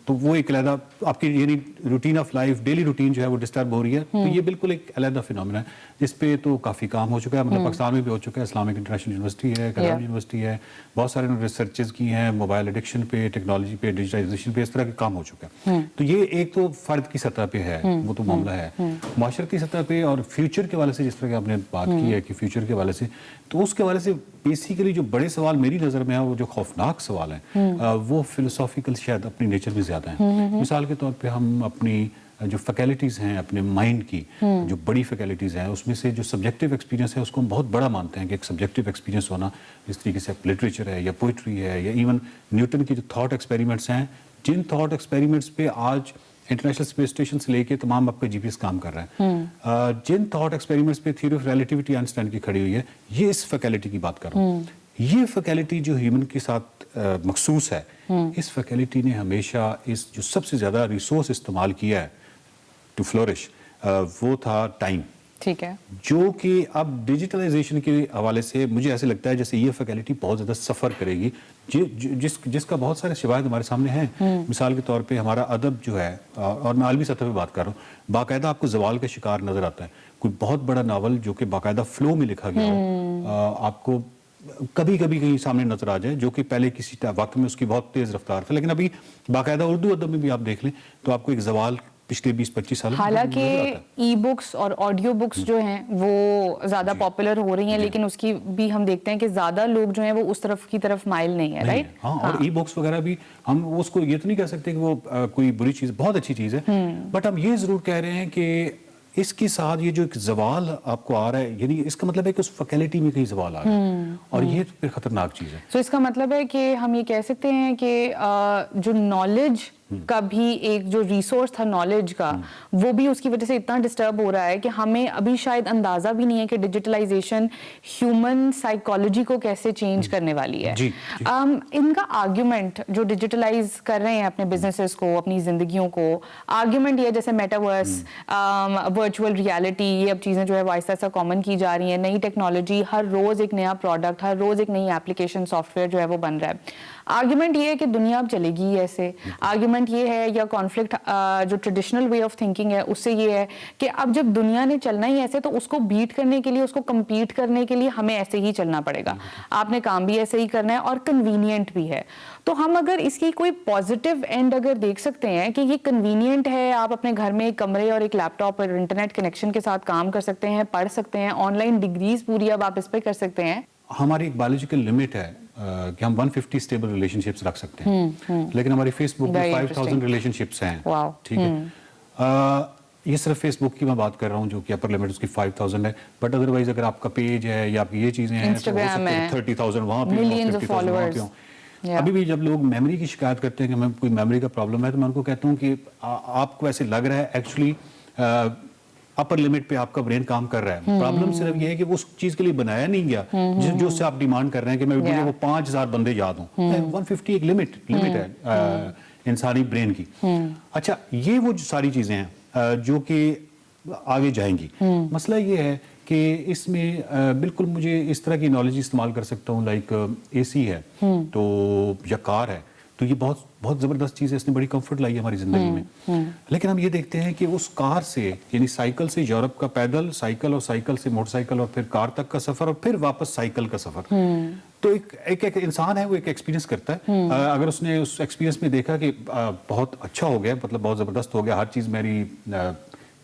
तो वो एक अलग आपकी यानी routine of life, daily routine जो है वो डिस्टर्ब हो रही है. तो ये बिल्कुल एक अलग फिनोमेना है जिस पे तो काफ़ी काम हो चुका है. मतलब पाकिस्तान में भी हो चुका है. इस्लामिक इंटरनेशनल यूनिवर्सिटी है, कराची यूनिवर्सिटी है, बहुत सारे रिसर्चेज की हैं मोबाइल एडिक्शन पे, टेक्नोलॉजी पे, डिजिटाइजेशन पे, इस तरह के काम हो चुका है. तो ये एक तो फ़र्द की सतह पे है, वो तो मामला है. माशरती सतह पे और फ्यूचर के हवाले से जिस तरह की आपने बात की है कि फ्यूचर के हवाले से, तो उसके हवाले से बेसिकली जो बड़े सवाल मेरी नज़र में है, वो जो खौफनाक सवाल हैं, वो फिलोसॉफिकल शायद अपनी नेचर में ज़्यादा हैं. मिसाल के तौर पे हम अपनी जो फैकल्टीज़ हैं अपने माइंड की, जो बड़ी फैकल्टीज़ हैं, उसमें से जो सब्जेक्टिव एक्सपीरियंस है उसको हम बहुत बड़ा मानते हैं कि एक सब्जेक्टिव एक्सपीरियंस होना, जिस तरीके से लिटरेचर है या पोइट्री है या इवन न्यूटन के जो थॉट एक्सपेरिमेंट्स हैं, जिन थॉट एक्सपेरिमेंट्स पे आज इंटरनेशनल स्पेस स्टेशन से लेके तमाम आपका जीपीएस काम कर रहा है, जिन थॉट एक्सपेरिमेंट्स पे थ्योरी ऑफ रिलेटिविटी आइंस्टाइन की खड़ी हुई है, ये इस फैकल्टी की बात कर रहा हूँ. ये फैकल्टी जो ह्यूमन के साथ मखसूस है, इस फैकल्टी ने हमेशा इस जो सबसे ज़्यादा रिसोर्स इस्तेमाल किया है टू फ्लोरिश, वो था टाइम. ठीक है. जो कि अब डिजिटलाइजेशन के हवाले से मुझे ऐसे लगता है जैसे ये फैकल्टी बहुत ज़्यादा सफ़र करेगी, जिसका बहुत सारे शवाहिद हमारे सामने हैं. मिसाल के तौर पे हमारा अदब जो है, और मैं आलमी सतह पे बात कर रहा हूँ, बाकायदा आपको जवाल का शिकार नज़र आता है. कोई बहुत बड़ा नावल जो कि बाकायदा फ्लो में लिखा गया हो, आपको कभी कभी कहीं सामने नजर आ जाए, जो कि पहले किसी वक्त में उसकी बहुत तेज़ रफ्तार था, लेकिन अभी बाकायदा उर्दू अदब में भी आप देख लें तो आपको एक जवाल पिछले 20-25 साल. हालांकि ई बुक्स और ऑडियो बुक्स जो हैं वो ज़्यादा पॉपुलर हो रही हैं, लेकिन उसकी भी हम देखते हैं कि ज़्यादा लोग जो हैं वो उस तरफ की तरफ माइल नहीं है. राइट. हाँ, और ई बुक्स वगैरह भी हम उसको ये तो नहीं कह सकते कि वो कोई बुरी चीज़, बहुत अच्छी चीज़ है, बट हम ये ज़रूर कह रहे हैं कि इसके साथ ये जो एक जवाल आपको आ रहा है, यानी इसका मतलब है कि उस फैकल्टी में कहीं जवाल आ रहा है, और ये फिर खतरनाक चीज़ है. तो इसका मतलब है कि हम ये कह सकते हैं कि जो नॉलेज का भी एक जो रिसोर्स था नॉलेज का, वो भी उसकी वजह से इतना डिस्टर्ब हो रहा है कि हमें अभी शायद अंदाजा भी नहीं है कि डिजिटलाइजेशन ह्यूमन साइकोलॉजी को कैसे चेंज करने वाली है. इनका आर्ग्यूमेंट जो डिजिटलाइज कर रहे हैं अपने बिजनेसेस को, अपनी जिंदगियों को, आर्ग्यूमेंट ये जैसे मेटावर्स वर्चुअल रियलिटी, ये अब चीज़ें जो है वो आहिस्ता आहिस्ता कॉमन की जा रही हैं। नई टेक्नोलॉजी, हर रोज़ एक नया प्रोडक्ट, हर रोज़ एक नई एप्लीकेशन सॉफ्टवेयर जो है वो बन रहा है। आर्ग्यूमेंट ये है कि दुनिया अब चलेगी ही ऐसे। आर्ग्यूमेंट ये है, या कॉन्फ्लिक्ट जो ट्रेडिशनल वे ऑफ थिंकिंग है उससे ये है कि अब जब दुनिया ने चलना ही ऐसे, तो उसको बीट करने के लिए, उसको कम्पीट करने के लिए हमें ऐसे ही चलना पड़ेगा। आपने काम भी ऐसे ही करना है और कन्वीनियंट भी है। तो हम अगर इसकी कोई पॉजिटिव एंड अगर देख सकते हैं कि ये कन्वीनियंट है, आप अपने घर में एक कमरे और एक लैपटॉप और इंटरनेट कनेक्शन के साथ काम कर सकते हैं, पढ़ सकते हैं, ऑनलाइन डिग्रीज पूरी अब आप इस पर कर सकते हैं। हमारी एक बायोलॉजिकल लिमिट है कि हम 150 स्टेबल रिलेशनशिप्स रख सकते हैं, लेकिन हमारी फेसबुक में 5000 रिलेशनशिप्स हैं। ठीक है, ये सिर्फ फेसबुक की मैं बात कर रहा हूँ जो कि अपर लिमिट उसकी 5000 है, बट अदरवाइज अगर आपका पेज है या आपकी ये चीजें हैं, इंस्टाग्राम है 30,000 वहाँ पे, मिलियंस ऑफ फॉलोअर्स। अभी भी जब लोग मेमोरी की शिकायत करते हैं कि हमें कोई मेमोरी का प्रॉब्लम है, तो मैं उनको कहता हूँ कि आपको ऐसे लग रहा है, एक्चुअली अपर लिमिट पे आपका ब्रेन काम कर रहा है। प्रॉब्लम सिर्फ ये है कि वो उस चीज के लिए बनाया नहीं गया जो से आप डिमांड कर रहे हैं कि मैं मुझे वो 5000 बंदे याद हों। 150 एक लिमिट है इंसानी ब्रेन की। अच्छा, ये वो सारी चीजें हैं जो कि आगे जाएंगी। मसला ये है कि इसमें बिल्कुल मुझे इस तरह की नॉलेज इस्तेमाल कर सकता हूँ, लाइक एसी है तो या कार है, तो ये बहुत बहुत ज़बरदस्त चीज़ है, इसने बड़ी कंफर्ट लाई है हमारी ज़िंदगी में। लेकिन हम ये देखते हैं कि उस कार से, यानी साइकिल से यूरोप का पैदल, साइकिल और साइकिल से मोटरसाइकिल और फिर कार तक का सफ़र और फिर वापस साइकिल का सफ़र, तो एक इंसान है वो एक एक्सपीरियंस करता है। अगर उसने उस एक्सपीरियंस में देखा कि बहुत अच्छा हो गया, मतलब बहुत ज़बरदस्त हो गया, हर चीज़ मेरी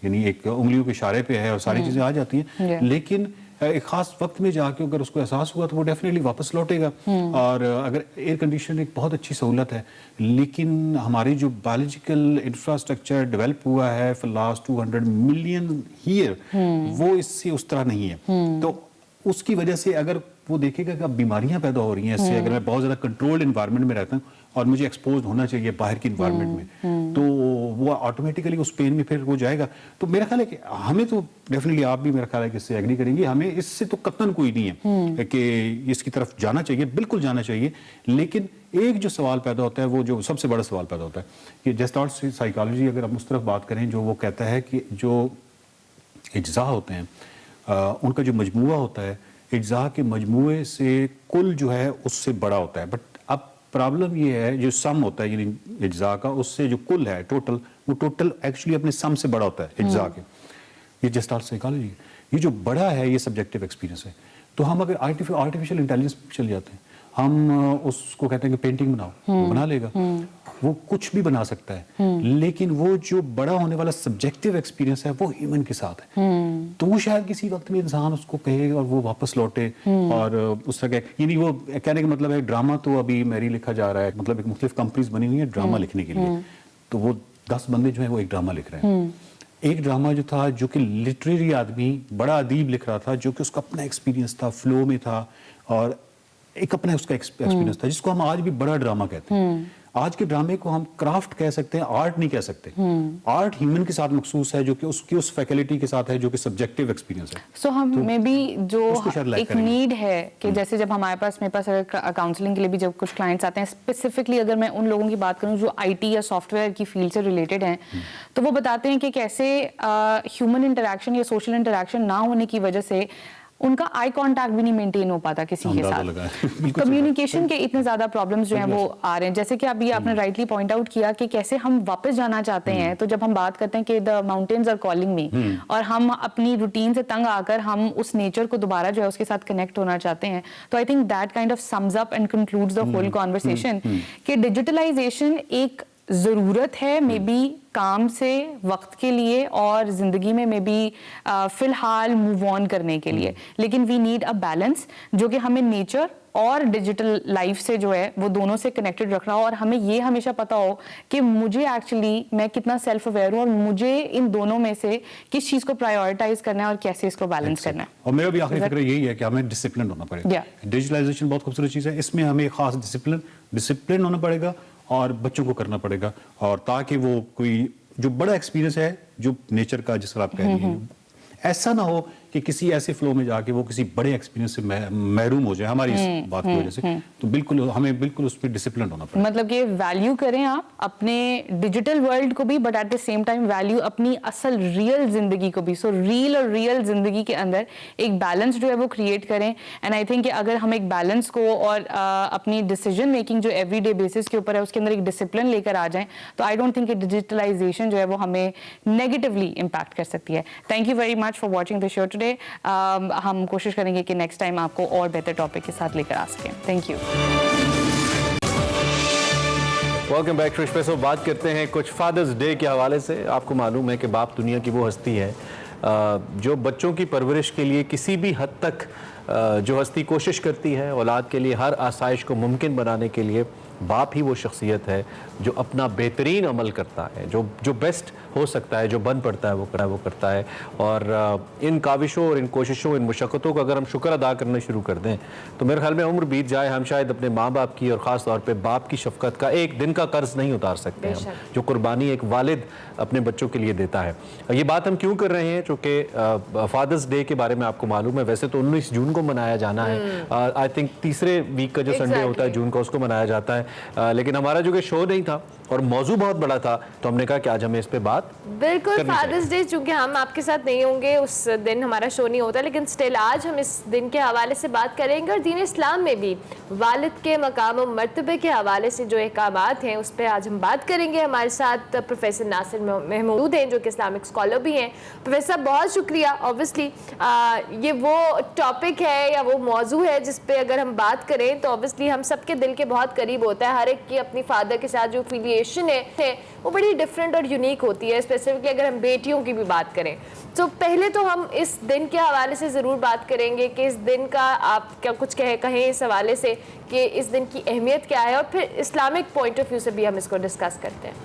यानी एक उंगलियों के इशारे पे है और सारी चीज़ें आ जाती हैं, लेकिन एक खास वक्त में जाके अगर उसको एहसास हुआ तो वो डेफिनेटली वापस लौटेगा। और अगर एयर कंडीशन एक बहुत अच्छी सहूलत है, लेकिन हमारी जो बायोलॉजिकल इंफ्रास्ट्रक्चर डेवलप हुआ है फॉर लास्ट 200 मिलियन ईयर, वो इससे उस तरह नहीं है। तो उसकी वजह से अगर वो देखेगा कि अब बीमारियां पैदा हो रही हैं इससे, अगर मैं बहुत ज़्यादा कंट्रोल्ड इन्वायरमेंट में रहता हूँ और मुझे एक्सपोज होना चाहिए बाहर की इन्वायरमेंट में, तो वो ऑटोमेटिकली उस पेन में फिर वो जाएगा। तो मेरा ख्याल है कि हमें तो डेफिनेटली, आप भी मेरा ख्याल है कि इससे एग्री करेंगे, हमें इससे तो कतन कोई नहीं है कि इसकी तरफ जाना चाहिए, बिल्कुल जाना चाहिए। लेकिन एक जो सवाल पैदा होता है, वो जो सबसे बड़ा सवाल पैदा होता है कि जेस्टाल्ट साइकोलॉजी, अगर हम उस तरफ बात करें, जो वो कहता है कि जो इज्जा होते हैं उनका जो मजमूआ होता है, इज्जा के मजमूए से कुल जो है उससे बड़ा होता है। बट अब प्रॉब्लम ये है, जो सम होता है यानी इज्जा का, उससे जो कुल है टोटल, वो टोटल एक्चुअली अपने सम से बड़ा होता है इज्जा के। ये जेस्टाल्ट साइकोलॉजी, ये जो बड़ा है ये सब्जेक्टिव एक्सपीरियंस है। तो हम अगर आर्टिफिशियल इंटेलिजेंस चल जाते हैं, हम उसको कहते हैं कि पेंटिंग बनाओ, वो बना लेगा, वो कुछ भी बना सकता है, लेकिन वो जो बड़ा होने वाला सब्जेक्टिव एक्सपीरियंस है वो ह्यूमन के साथ है। तो वो शायद किसी वक्त में इंसान उसको कहे और वो वापस लौटे और उस तरह के, यानी वो कहने का मतलब है ड्रामा तो अभी मेरी लिखा जा रहा है, मतलब एक मुख्तलिफ कंपनीज बनी हुई है ड्रामा लिखने के लिए, तो वो 10 बंदे जो है वो एक ड्रामा लिख रहे हैं। एक ड्रामा जो था, जो कि लिटरेरी आदमी, बड़ा अदीब लिख रहा था, जो कि उसका अपना एक्सपीरियंस था, फ्लो में था और एक अपना उसका एक्सपीरियंस था, जिसको हम आज भी बड़ा ड्रामा कहते हैं। आज के ड्रामे को हम क्राफ्ट कह सकते हैं, आर्ट नहीं कह सकते। आर्ट ह्यूमन के साथ मखसूस है, जो कि उसकी उस फैकल्टी के साथ है, जो कि सब्जेक्टिव एक्सपीरियंस है। सो हम में भी जो एक नीड है कि जैसे जब मेरे पास अगर काउंसलिंग के लिए भी जब कुछ क्लाइंट्स आते हैं, स्पेसिफिकली अगर मैं उन लोगों की बात करूं जो आईटी या सॉफ्टवेयर की फील्ड से रिलेटेड हैं, तो वो बताते हैं कि कैसे ह्यूमन इंटरेक्शन या सोशल इंटरेक्शन ना होने की वजह से उनका आई कांटेक्ट भी नहीं मेंटेन हो पाता किसी के साथ। कम्युनिकेशन के इतने ज्यादा प्रॉब्लम्स जो हैं वो आ रहे हैं। जैसे कि अभी आपने राइटली पॉइंट आउट किया कि कैसे हम वापस जाना चाहते हैं, तो जब हम बात करते हैं कि the mountains are calling me, और हम अपनी रूटीन से तंग आकर हम उस नेचर को दोबारा जो है उसके साथ कनेक्ट होना चाहते हैं, तो I think that kind of sums up and concludes the whole conversation कि डिजिटलाइजेशन एक ज़रूरत है मे बी काम से वक्त के लिए और ज़िंदगी में मे बी फ़िलहाल मूव ऑन करने के लिए, लेकिन वी नीड अ बैलेंस जो कि हमें नेचर और डिजिटल लाइफ से जो है वो दोनों से कनेक्टेड रखना हो, और हमें ये हमेशा पता हो कि मुझे एक्चुअली मैं कितना सेल्फ अवेयर हूँ और मुझे इन दोनों में से किस चीज़ को प्रायोरिटाइज करना है और कैसे इसको बैलेंस करना है। और मेरा भी आखिरी फिक्र यही है कि हमें डिसिप्लिन होना पड़ेगा। डिजिटलाइजेशन बहुत खूबसूरत चीज़ है, इसमें हमें खास डिसिप्लिन होना पड़ेगा और बच्चों को करना पड़ेगा, और ताकि वो कोई जो बड़ा एक्सपीरियंस है जो नेचर का, जिस तरह आप कह रही हैं, ऐसा ना हो कि किसी ऐसे फ्लो में जाके वो किसी बड़े एक्सपीरियंस से महरूम हो जाए हमारी इस बात की वजह से, तो बिल्कुल हमें बिल्कुल उस पर डिसिप्लिन होना पड़ेगा। मतलब कि वैल्यू करें आप अपने डिजिटल वर्ल्ड को भी, but at the same time value अपनी असल रियल जिंदगी को भी। सो रील और रियल जिंदगी के अंदर एक बैलेंस जो है वो क्रिएट करें। एंड आई थिंक कि अगर हम एक बैलेंस को और अपनी डिसीजन मेकिंग जो एवरीडे बेसिस के ऊपर है उसके अंदर एक डिसिप्लिन लेकर आ जाएं, तो आई डोंट थिंक कि डिजिटलाइजेशन जो है वो हमें नेगेटिवली इम्पैक्ट कर सकती है। Thank you very much for watching the show today. हम कोशिश करेंगे कि नेक्स्ट टाइम आपको और बेहतर टॉपिक के साथ लेकर आ सकें। Thank you. Welcome back to Espresso. बात करते हैं कुछ फादर्स डे के हवाले से। आपको मालूम है कि बाप दुनिया की वो हस्ती है जो बच्चों की परवरिश के लिए किसी भी हद तक जो हस्ती कोशिश करती है औलाद के लिए हर आसाइश को मुमकिन बनाने के लिए, बाप ही वो शख्सियत है जो अपना बेहतरीन अमल करता है, जो बेस्ट हो सकता है, जो बन पड़ता है वो करता है। और इन काविशों और इन कोशिशों, इन मुशक्क़तों का अगर हम शुक्र अदा करना शुरू कर दें तो मेरे ख्याल में उम्र बीत जाए हम शायद अपने माँ बाप की और ख़ास तौर पे बाप की शफ़क़त का एक दिन का कर्ज नहीं उतार सकते हम, जो कुर्बानी एक वालिद अपने बच्चों के लिए देता है। ये बात हम क्यों कर रहे हैं? चूँकि फादर्स डे के बारे में आपको मालूम है, वैसे तो 19 जून को मनाया जाना है, आई थिंक तीसरे वीक का जो संडे होता है जून का, उसको मनाया जाता है। लेकिन हमारा जो कि शो नहीं था और मौजू बहुत बड़ा था, तो हमने कहा कि आज हमें इस पे बात बिल्कुल फादर्स डे, चूंकि हम आपके साथ नहीं होंगे उस दिन, हमारा शो नहीं होता, लेकिन स्टिल आज हम इस दिन के हवाले से बात करेंगे। और दीन इस्लाम में भी वालिद के मकाम और मर्तबे के हवाले से जो अहकामात हैं उस पर आज हम बात करेंगे। हमारे साथ प्रोफेसर नासिर महमूद हैं जो कि इस्लामिक स्कॉलर भी हैं। प्रोफेसर बहुत शुक्रिया। ऑब्वियसली ये वो टॉपिक है या वो मौजू है जिस पे अगर हम बात करें तो ऑब्वियसली हम सबके दिल के बहुत करीब होता है। हर एक की अपनी फादर के साथ जो फिलिएशन है वो बड़ी डिफरेंट और यूनिक होती है, स्पेसिफिकली अगर हम बेटियों की भी बात करें। तो पहले तो हम इस दिन के हवाले से ज़रूर बात करेंगे कि इस दिन का आप क्या कुछ कहें इस हवाले से कि इस दिन की अहमियत क्या है, और फिर इस्लामिक पॉइंट ऑफ व्यू से भी हम इसको डिस्कस करते हैं।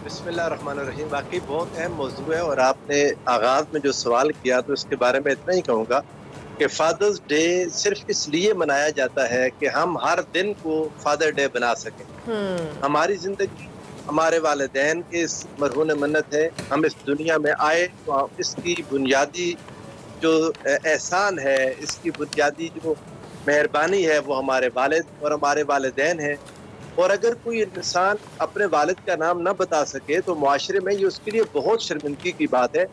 बिस्मिल्लाहिर्रहमानिर्रहीम, वाकई बहुत अहम मौजू है और आपने आगाज़ में जो सवाल किया तो इसके बारे में इतना ही कहूँगा कि फादर्स डे सिर्फ इसलिए मनाया जाता है कि हम हर दिन को फादर डे बना सकें। हमारी ज़िंदगी हमारे वालिदैन के इस मरहून मन्नत है। हम इस दुनिया में आए तो इसकी बुनियादी जो एहसान है, इसकी बुनियादी जो मेहरबानी है वो हमारे वालिद और हमारे वालिदैन हैं। और अगर कोई इंसान अपने वालिद का नाम न बता सके तो मुआशरे में ये उसके लिए बहुत शर्मिंदगी की बात है।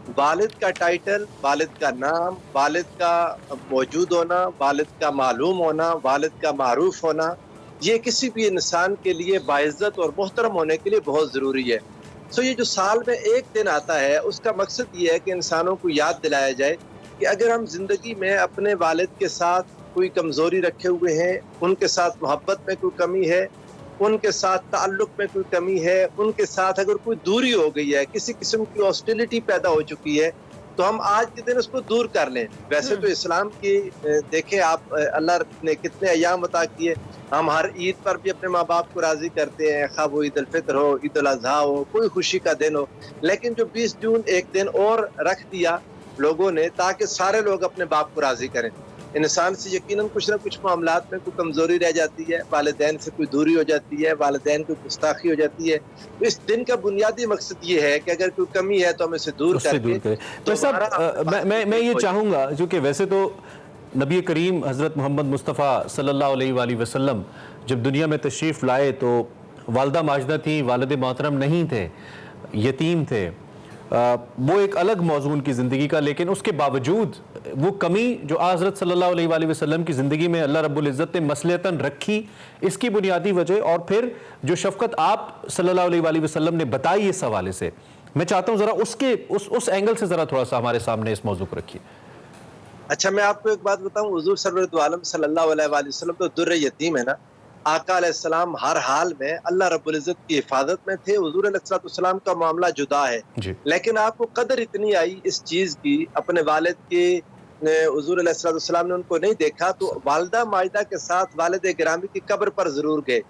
वालिद का टाइटल, वालिद का नाम, वालिद का मौजूद होना, वालिद का मालूम होना, वालिद का मारूफ होना, ये किसी भी इंसान के लिए बाइज्जत और मोहतरम होने के लिए बहुत ज़रूरी है। सो ये जो साल में एक दिन आता है उसका मकसद ये है कि इंसानों को याद दिलाया जाए कि अगर हम ज़िंदगी में अपने वालिद के साथ कोई कमज़ोरी रखे हुए हैं, उनके साथ मोहब्बत में कोई कमी है, उनके साथ ताल्लुक में कोई कमी है, उनके साथ अगर कोई दूरी हो गई है, किसी किस्म की हॉस्टिलिटी पैदा हो चुकी है, तो हम आज के दिन उसको दूर कर लें। वैसे तो इस्लाम की देखें आप, अल्लाह ने कितने अयाम अता किए। हम हर ईद पर भी अपने माँ बाप को राज़ी करते हैं, खा वो ईद उल फितर हो, ईद उल अज़हा हो, कोई खुशी का दिन हो। लेकिन जो 20 जून एक दिन और रख दिया लोगों ने ताकि सारे लोग अपने बाप को राज़ी करें। इंसान से यकीनन कुछ ना कुछ मामलात में कोई कमज़ोरी रह जाती है, वालिदैन से कोई दूरी हो जाती है, वालिदैन को गुस्ताखी हो जाती है। तो इस दिन का बुनियादी मकसद ये है कि अगर कोई कमी है तो हम इसे दूर करें। तो सब मैं ये चाहूँगा, क्योंकि वैसे तो नबी करीम हज़रत मोहम्मद मुस्तफ़ा सल्लल्लाहु अलैहि वसल्लम जब दुनिया में तशरीफ़ लाए तो वालदा माजदा थी, वालिद मोहतरम नहीं थे, यतीम थे। वो एक अलग मौजू उनकी ज़िंदगी का, लेकिन उसके बावजूद वो कमी जो हज़रत सल्लल्लाहु अलैहि वसल्लम की ज़िंदगी में अल्लाह रब्बुल इज़्ज़त ने मसलतन रखी, इसकी बुनियादी वजह और फिर जो शफ़क़त आप सल्लल्लाहु अलैहि वसल्लम ने बताई इस हवाले से, मैं चाहता हूँ ज़रा उस एंगल से ज़रा थोड़ा सा हमारे सामने इस मौजू को रखिए। अच्छा, मैं आपको एक बात बताऊँ, हुज़ूर सरवरत दो आलम सल्लल्लाहु अलैहि वसल्लम तो दुर्र यतीम है ना। आका अलैहिस्सलाम हर हाल में अल्लाह रब्बुल इज़्ज़त की हिफाजत में थे। हुज़ूर अलैहिस्सलाम का मामला जुदा है, लेकिन आपको कदर इतनी आई इस चीज़ की, अपने वालिद के हुज़ूर अलैहिस्सलाम ने उनको नहीं देखा तो वालिदा माजिदा के साथ वालिद गिरामी की कब्र पर ज़रूर गए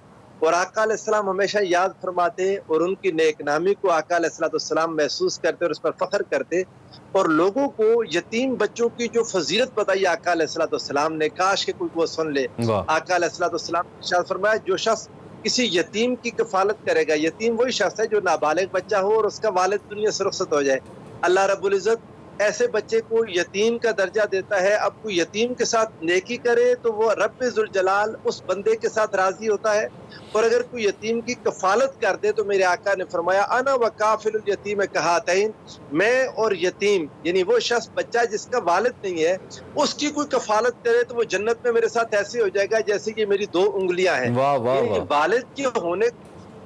और आका अलैहिस्सलाम हमेशा याद फरमाते और उनकी नेकनामी को आका अलैहिस्सलाम महसूस करते और उस पर फख्र करते और लोगों को यतीम बच्चों की जो फजीलत बताई आका अलैहिस्सलाम ने, काश के कोई वो सुन ले। आका अलैहिस्सलाम ने इरशाद फरमाया, जो शख्स किसी यतीम की कफालत करेगा, यतीम वही शख्स है जो नाबालिग बच्चा हो और उसका वालिद दुनिया से रुखसत हो जाए, अल्लाह रब्बुल इज़्ज़त ऐसे बच्चे को यतीम का दर्जा देता है। अब कोई यतीम के साथ नेकी करे तो वो रब्बे ज़ुल जलाल उस बंदे के साथ राजी होता है, और अगर कोई यतीम की कफालत कर दे तो मेरे आका ने फरमाया अना व काफिलुल यतीम कहातैन, मैं और यतीम यानी वो शख्स बच्चा जिसका वालिद नहीं है उसकी कोई कफालत करे तो वो जन्नत में मेरे साथ ऐसे हो जाएगा जैसे कि मेरी 2 उंगलियां हैं। वाह वाह यानी वाह। वालिद के होने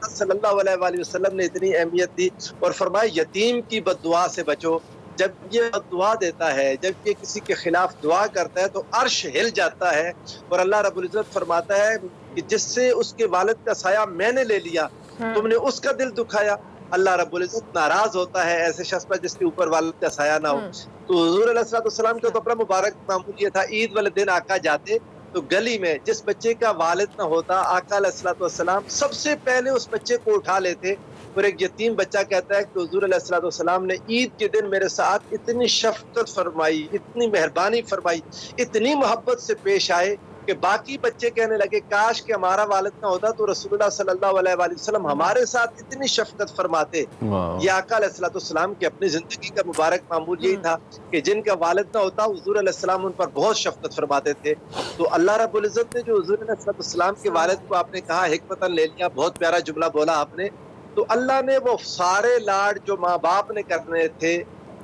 सल्लल्लाहु अलैहि वसल्लम ने इतनी अहमियत दी और फरमाया यतीम की बद्दुआ से बचो। जब ये दुआ देता है, जब ये किसी के खिलाफ दुआ करता है तो अर्श हिल जाता है, और अल्लाह रब्बुल इज़्ज़त फरमाता है कि जिससे उसके वालिद का साया मैंने ले लिया, तुमने उसका दिल दुखाया, अल्लाह रब्बुल इज़्ज़त नाराज होता है ऐसे शख्स पर जिसके ऊपर वालिद का साया ना हो। तो हुज़ूर अलैहिस्सलाम का तो अपना मुबारक मामूल ये था, ईद वाले दिन आका जाते तो गली में जिस बच्चे का वालिद ना होता, आका अलैहिस्सलाम सबसे पहले उस बच्चे को उठा लेते। और एक यतीम बच्चा कहता है कि हुज़ूर अलैहिस्सलाम ने ईद के दिन मेरे साथ इतनी शफकत फरमाई, इतनी मेहरबानी फरमाई, इतनी मोहब्बत से पेश आए कि बाकी बच्चे कहने लगे काश कि हमारा वालिद ना होता तो रसूलुल्लाह सल्लल्लाहु अलैहि वसल्लम हमारे साथ इतनी शफकत फरमाते। ये आका अलैहिस्सलाम की अपनी जिंदगी का मुबारक मामूल यही था कि जिनका वालिद ना होता हुज़ूर अलैहिस्सलाम उन पर बहुत शफकत फरमाते थे। तो अल्लाह रब्बुल इज़्ज़त ने जो हुज़ूर अलैहिस्सलाम के वालिद को आपने कहा हिकमतन ले लिया, बहुत प्यारा जुमला बोला आपने, तो अल्लाह ने वो सारे लाड जो माँ बाप ने करने थे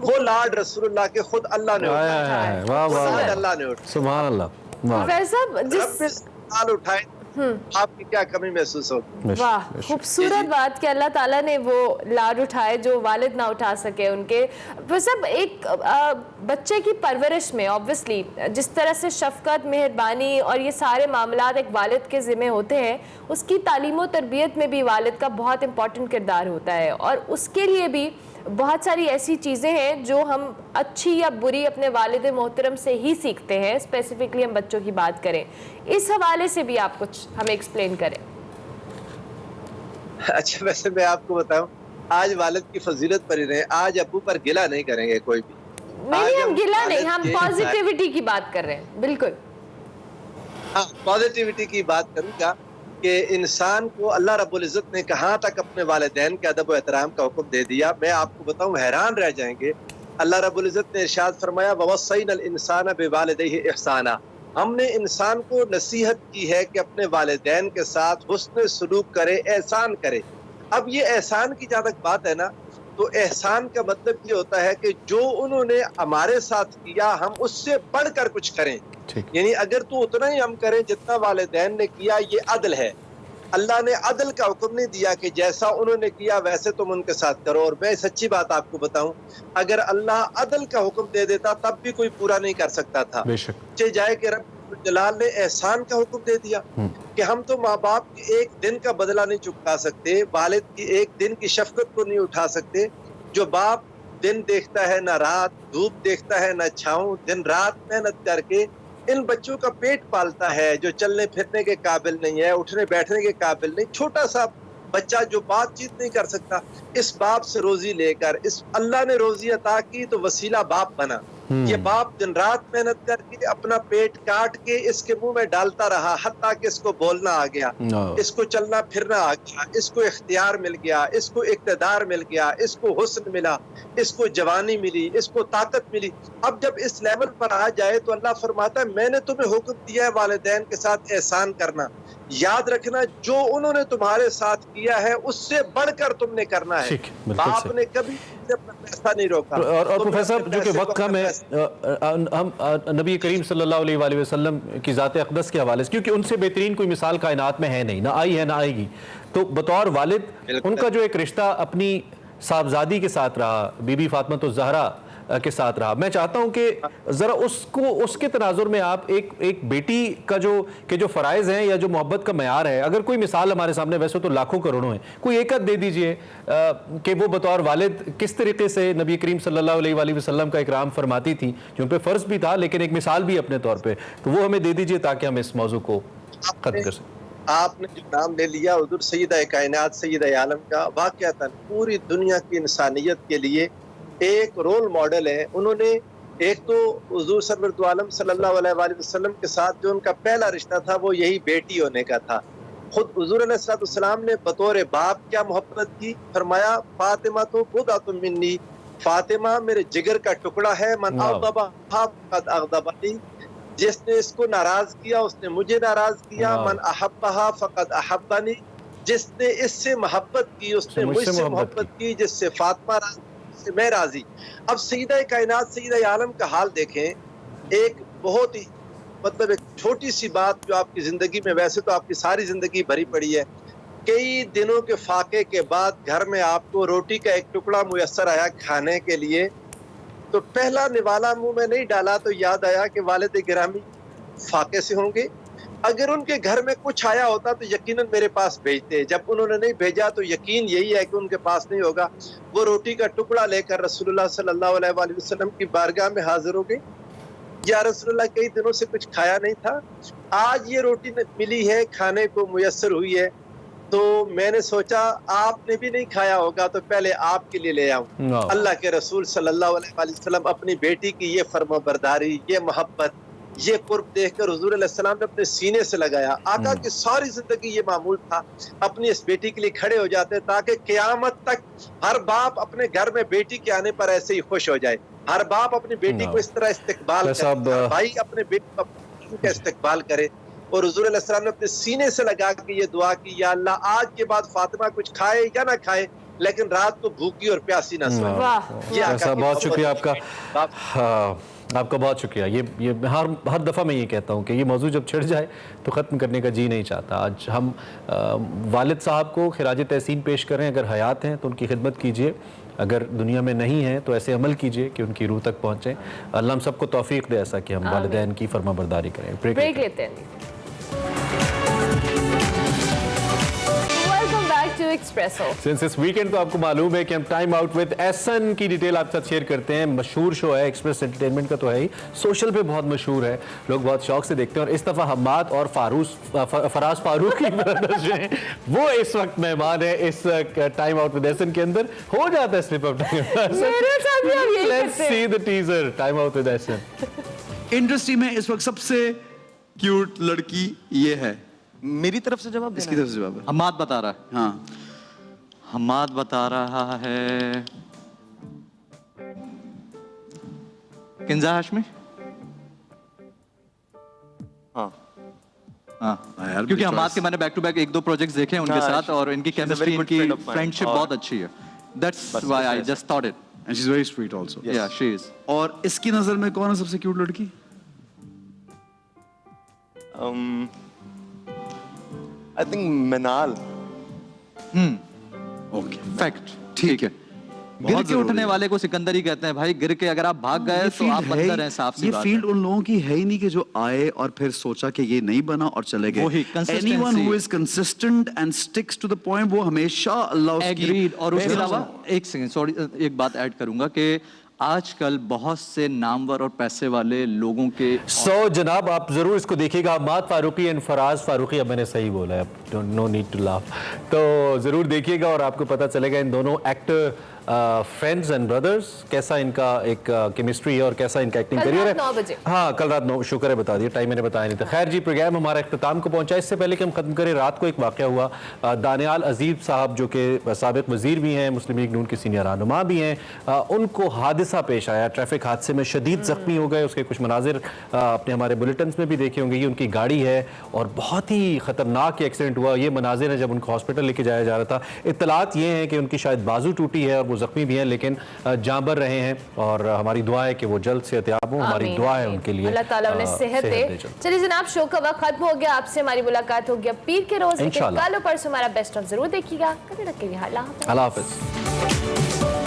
वो लाड रसूलुल्लाह के खुद अल्लाह ने उठाए। वाह वाह वाह। अल्लाह ने उठाए। सुभान अल्लाह। वाह। वैसा जिस साल उठाए आपकी क्या कमी महसूस होगी? वाह, खूबसूरत बात कि अल्लाह ताला ने वो लाड उठाए जो वालिद ना उठा सके उनके। वो सब एक बच्चे की परवरिश में ऑब्वियसली जिस तरह से शफकत, मेहरबानी और ये सारे मामलात एक वालिद के ज़िम्मे होते हैं, उसकी तालीम और तरबियत में भी वालिद का बहुत इंपॉर्टेंट किरदार होता है। और उसके लिए भी बहुत सारी ऐसी चीज़ें हैं जो हम अच्छी या बुरी अपने वालिद मोहतरम से ही सीखते हैं। स्पेसिफिकली हम बच्चों की बात करें, इस हवाले से भी आप कुछ हमें एक्सप्लेन करें। अच्छा, वैसे मैं आपको बताऊं, आज वालिद की फजीलत पर ही रहे, आज अब्बू पर गिला नहीं करेंगे कोई भी। नहीं, हम गिला नहीं, हम पॉजिटिविटी की बात कर रहे हैं। बिल्कुल हाँ, पॉजिटिविटी की बात करूंगा कि इंसान को अल्लाह रब्बुल इज़्ज़त ने कहाँ तक अपने वालिदैन के अदब व एहतराम का हुक्म दे दिया। मैं आपको बताऊं, हैरान रह जाएंगे। अल्लाह रब्बुल इज़्ज़त ने इरशाद फरमाया ववस्सैनल इंसाना बिवालिदैहि इहसाना, हमने इंसान को नसीहत की है कि अपने वालिदैन के साथ हुस्न सलूक करे, एहसान करे। अब ये एहसान की जहाँ तक बात है ना, तो एहसान का मतलब ये होता है कि जो उन्होंने हमारे साथ किया हम उससे बढ़कर कुछ करें। यानी अगर तो उतना ही हम करें जितना वालिदैन ने किया, ये अदल है। अल्लाह ने अदल का हुक्म नहीं दिया कि जैसा उन्होंने किया वैसे तुम उनके साथ करो। और मैं सच्ची बात आपको बताऊं, अगर अल्लाह अदल का हुक्म दे देता तब भी कोई पूरा नहीं कर सकता था। बेशक जाए कि रब्बुल जलाल ने एहसान का हुक्म दे दिया कि हम तो माँ बाप के एक दिन का बदला नहीं चुका सकते, वालिद की एक दिन की शफकत को नहीं उठा सकते। जो बाप दिन देखता है ना रात, धूप देखता है ना छाँव, दिन रात मेहनत करके इन बच्चों का पेट पालता है, जो चलने फिरने के काबिल नहीं है, उठने बैठने के काबिल नहीं, छोटा सा बच्चा जो बातचीत नहीं कर सकता, इस बाप से रोजी लेकर इस अल्लाह ने रोजी अता की तो वसीला बाप बना। ये बाप दिन रात मेहनत करके अपना पेट काट के इसके मुंह में डालता रहा, हत्ता कि इसको बोलना आ गया, इसको चलना फिरना आ गया, इसको इख्तियार मिल गया, इसको इक़्तिदार मिल गया, इसको हुस्न मिला, इसको जवानी मिली, इसको ताकत मिली। अब जब इस लेवल पर आ जाए तो अल्लाह फरमाता है मैंने तुम्हें हुक्म दिया है वालिदैन के साथ एहसान करना। याद रखना, जो उन्होंने तुम्हारे साथ किया है उससे बढ़कर तुमने करना है। बाप ने कभी अपना पैसा नहीं रोका। और प्रोफेसर, जो कि वक्त कम है, हम नबी करीम सल्लल्लाहु अलैहि वसल्लम की ज़ात अक़दस के हवाले से, क्योंकि उनसे बेहतरीन कोई मिसाल कायनात में है नहीं, ना आई है ना आएगी, तो बतौर वालिद उनका जो एक रिश्ता अपनी साहबजादी के साथ रहा, बीबी फातिमा तो ज़हरा के साथ रहा, मैं चाहता हूं कि ज़रा उसको उसके तनाजुर में आप एक बेटी का जो फ़राइज़ हैं या जो मोहब्बत का मयार है, अगर कोई मिसाल हमारे सामने, वैसे तो लाखों करोड़ों हैं, कोई एक दे दीजिए कि वो बतौर वालिद किस तरीके से नबी करीम सल्लल्लाहु अलैहि वसल्लम का इकराम फरमाती थी, जो उन पर फ़र्ज़ भी था लेकिन एक मिसाल भी अपने तौर पर, तो वो हमें दे दीजिए ताकि हम इस मौजू को ख़त्म कर सकें। आपने जो नाम ले लिया हुज़ूर सय्यदा कायनात सय्यदा आलम का, वाक़अतन पूरी दुनिया की इंसानियत के लिए एक रोल मॉडल है। उन्होंने एक तो हुज़ूर सरवर दो आलम सल्लल्लाहु अलैहि वसल्लम के साथ जो उनका पहला रिश्ता था वो यही बेटी होने का था। खुद हुज़ूर अलैहिस्सलाम ने बतौर बाप क्या मोहब्बत की, फरमाया फातिमा तो बुदअतुम मिन्नी, फातिमा मेरे जिगर का टुकड़ा है, मन अग़दबहा फ़क़द अग़दबनी, जिसने इसको नाराज किया उसने मुझे नाराज किया, मन अहब्बहा फ़क़द अहब्बनी, जिसने इससे मोहब्बत की उसने मुझसे मोहब्बत की, जिससे फातिमा राज़ी उससे मैं राजी। अब सईदा कायनात सईदा आलम का हाल देखें, एक बहुत ही मतलब एक छोटी सी बात जो आपकी जिंदगी में, वैसे तो आपकी सारी जिंदगी भरी पड़ी है, कई दिनों के फाके के बाद घर में आपको रोटी का एक टुकड़ा मुयस्सर आया खाने के लिए, तो पहला निवाला मुंह में नहीं डाला तो याद आया कि वालिद गिरामी फाके से होंगे। अगर उनके घर में कुछ आया होता तो यकीनन मेरे पास भेजते, जब उन्होंने नहीं भेजा तो यकीन यही है कि उनके पास नहीं होगा। वो रोटी का टुकड़ा लेकर रसूलुल्लाह सल्लल्लाहु अलैहि वसल्लम की बारगाह में हाजिर हो गई। या रसूलुल्लाह कई दिनों से कुछ खाया नहीं था, आज ये रोटी मिली है, खाने को मुयस्सर हुई है, तो मैंने सोचा आपने भी नहीं खाया होगा तो पहले आपके लिए ले आऊं। अल्लाह के रसूल सल्लल्लाहु अलैहि वसल्लम अपनी बेटी की ये फर्माबरदारी, ये मोहब्बत, ये कुर्ब देखकर हुजूर अलैहि सलाम ने अपने सीने से लगाया। आका की सारी जिंदगी ये मामूल था, अपनी इस बेटी के लिए खड़े हो जाते ताकि क़यामत तक हर बाप अपने घर में बेटी के आने पर ऐसे ही खुश हो जाए, हर बाप अपनी बेटी को इस तरह इस्तकबाल करे, भाई अपने बेटी का इस्तकबाल करे। और हुजूर अलैहि सलाम ने अपने सीने से लगा के ये दुआ की, या अल्लाह आज के बाद फातिमा कुछ खाए या ना खाए लेकिन रात को भूखी और प्यासी ना सोए। ऐसा बहुत शुक्रिया आपका, आपका बहुत शुक्रिया। ये हर दफ़ा मैं ये कहता हूँ कि ये मौजूद जब छिड़ जाए तो ख़त्म करने का जी नहीं चाहता। आज हम वालिद साहब को खिराज तहसीन पेश करें, अगर हयात हैं तो उनकी खिदमत कीजिए, अगर दुनिया में नहीं है तो ऐसे अमल कीजिए कि उनकी रूह तक पहुँचें। अल्लाह हम सबको तौफीक दे ऐसा कि हम वालिदैन की फरमाबरदारी करें। ब्रेक लेते हैं। सिंस इस वीकेंड तो आपको मालूम है कि हम टाइम आउट विद एहसन की डिटेल आपके साथ शेयर करते हैं। मशहूर शो है, एक्सप्रेस एंटरटेनमेंट का तो है ही, सोशल पे बहुत मशहूर है, लोग बहुत शौक से देखते हैं। और इस दफ़ा हम्माद और फराज फारूकी ब्रदर्स जो हैं वो इस वक्त मेहमान है इस टाइम आउट विद एहसन के अंदर। हो जाता है slip of tongue. Let's see the teaser time out with Ehsan. Industry में इस वक्त सबसे क्यूट लड़की ये है। मेरी तरफ से जवाब, इसकी तरफ से जवाब है। हम्माद बता रहा है। हाँ, हम्माद बता रहा है किंजा हाशमी। हाँ यार, क्योंकि हम्माद के मैंने बैक टू बैक 1-2 प्रोजेक्ट्स देखे हैं उनके साथ और इनकी केमिस्ट्री, इनकी फ्रेंडशिप बहुत अच्छी है। That's why I just thought it. And she's very sweet also. Yeah, she is. और इसकी नजर में कौन है सबसे क्यूट लड़की? I think Minal. Okay, fact, ठीक है। गिर के उठने वाले को सिकंदर ही कहते हैं भाई। गिर के अगर आप भाग गए तो आप बंदर हैं, साफ सी ये बात फील्ड है। उन लोगों की है ही नहीं कि जो आए और फिर सोचा कि ये नहीं बना और चले गए। Anyone who is consistent and sticks to the point, वो हमेशा अल्लाह उसकी। Agreed। और उसके अलावा एक सेकंड, सॉरी, एक बात ऐड करूंगा कि आजकल बहुत से नामवर और पैसे वाले लोगों के जनाब आप जरूर इसको देखिएगा। हम्माद फारूकी एंड फराज फारूकी, अब मैंने सही बोला है, नो नीड टू लाफ, तो जरूर देखिएगा और आपको पता चलेगा इन दोनों एक्टर फ्रेंड्स एंड ब्रदर्स कैसा इनका एक केमिस्ट्री है और कैसा इनका एक्टिंग करियर है। 9 बजे। हाँ, कल रात 9, शुक्र है बता दिया, टाइम मैंने बताया नहीं था। खैर जी, प्रोग्राम हमारा इख्तिताम को पहुंचा। इससे पहले कि हम खत्म करें, रात को एक वाक़या हुआ। दानियाल अजीब साहब जो कि साबिक वजीर भी हैं, मुस्लिम लीग नून के सीनियर रहनुमा भी हैं, उनको हादसा पेश आया, ट्रैफिक हादसे में शदीद जख्मी हो गए। उसके कुछ मनाजिर आपने हमारे बुलेटिन में भी देखे होंगे। ये उनकी गाड़ी है और बहुत ही ख़तरनाक एक्सीडेंट हुआ। ये मनाजिर है जब उनको हॉस्पिटल लेके जाया जा रहा था। इत्तलात ये हैं कि उनकी शायद बाजू टूटी है और वो जख्मी भी हैं, लेकिन जांबर रहे हैं और हमारी दुआ है कि वो जल्द से एहतियात हो। हमारी दुआ है उनके लिए, अल्लाह ताला उन्हें सेहत दे। चलिए जनाब, शो का वक्त खत्म हो गया। आपसे हमारी मुलाकात हो गया पीर के रोज, लेकिन कल और परसों हमारा बेस्ट ऑफ जरूर देखिएगा। कभी तक के लिए अल्लाह हाफ़िज़।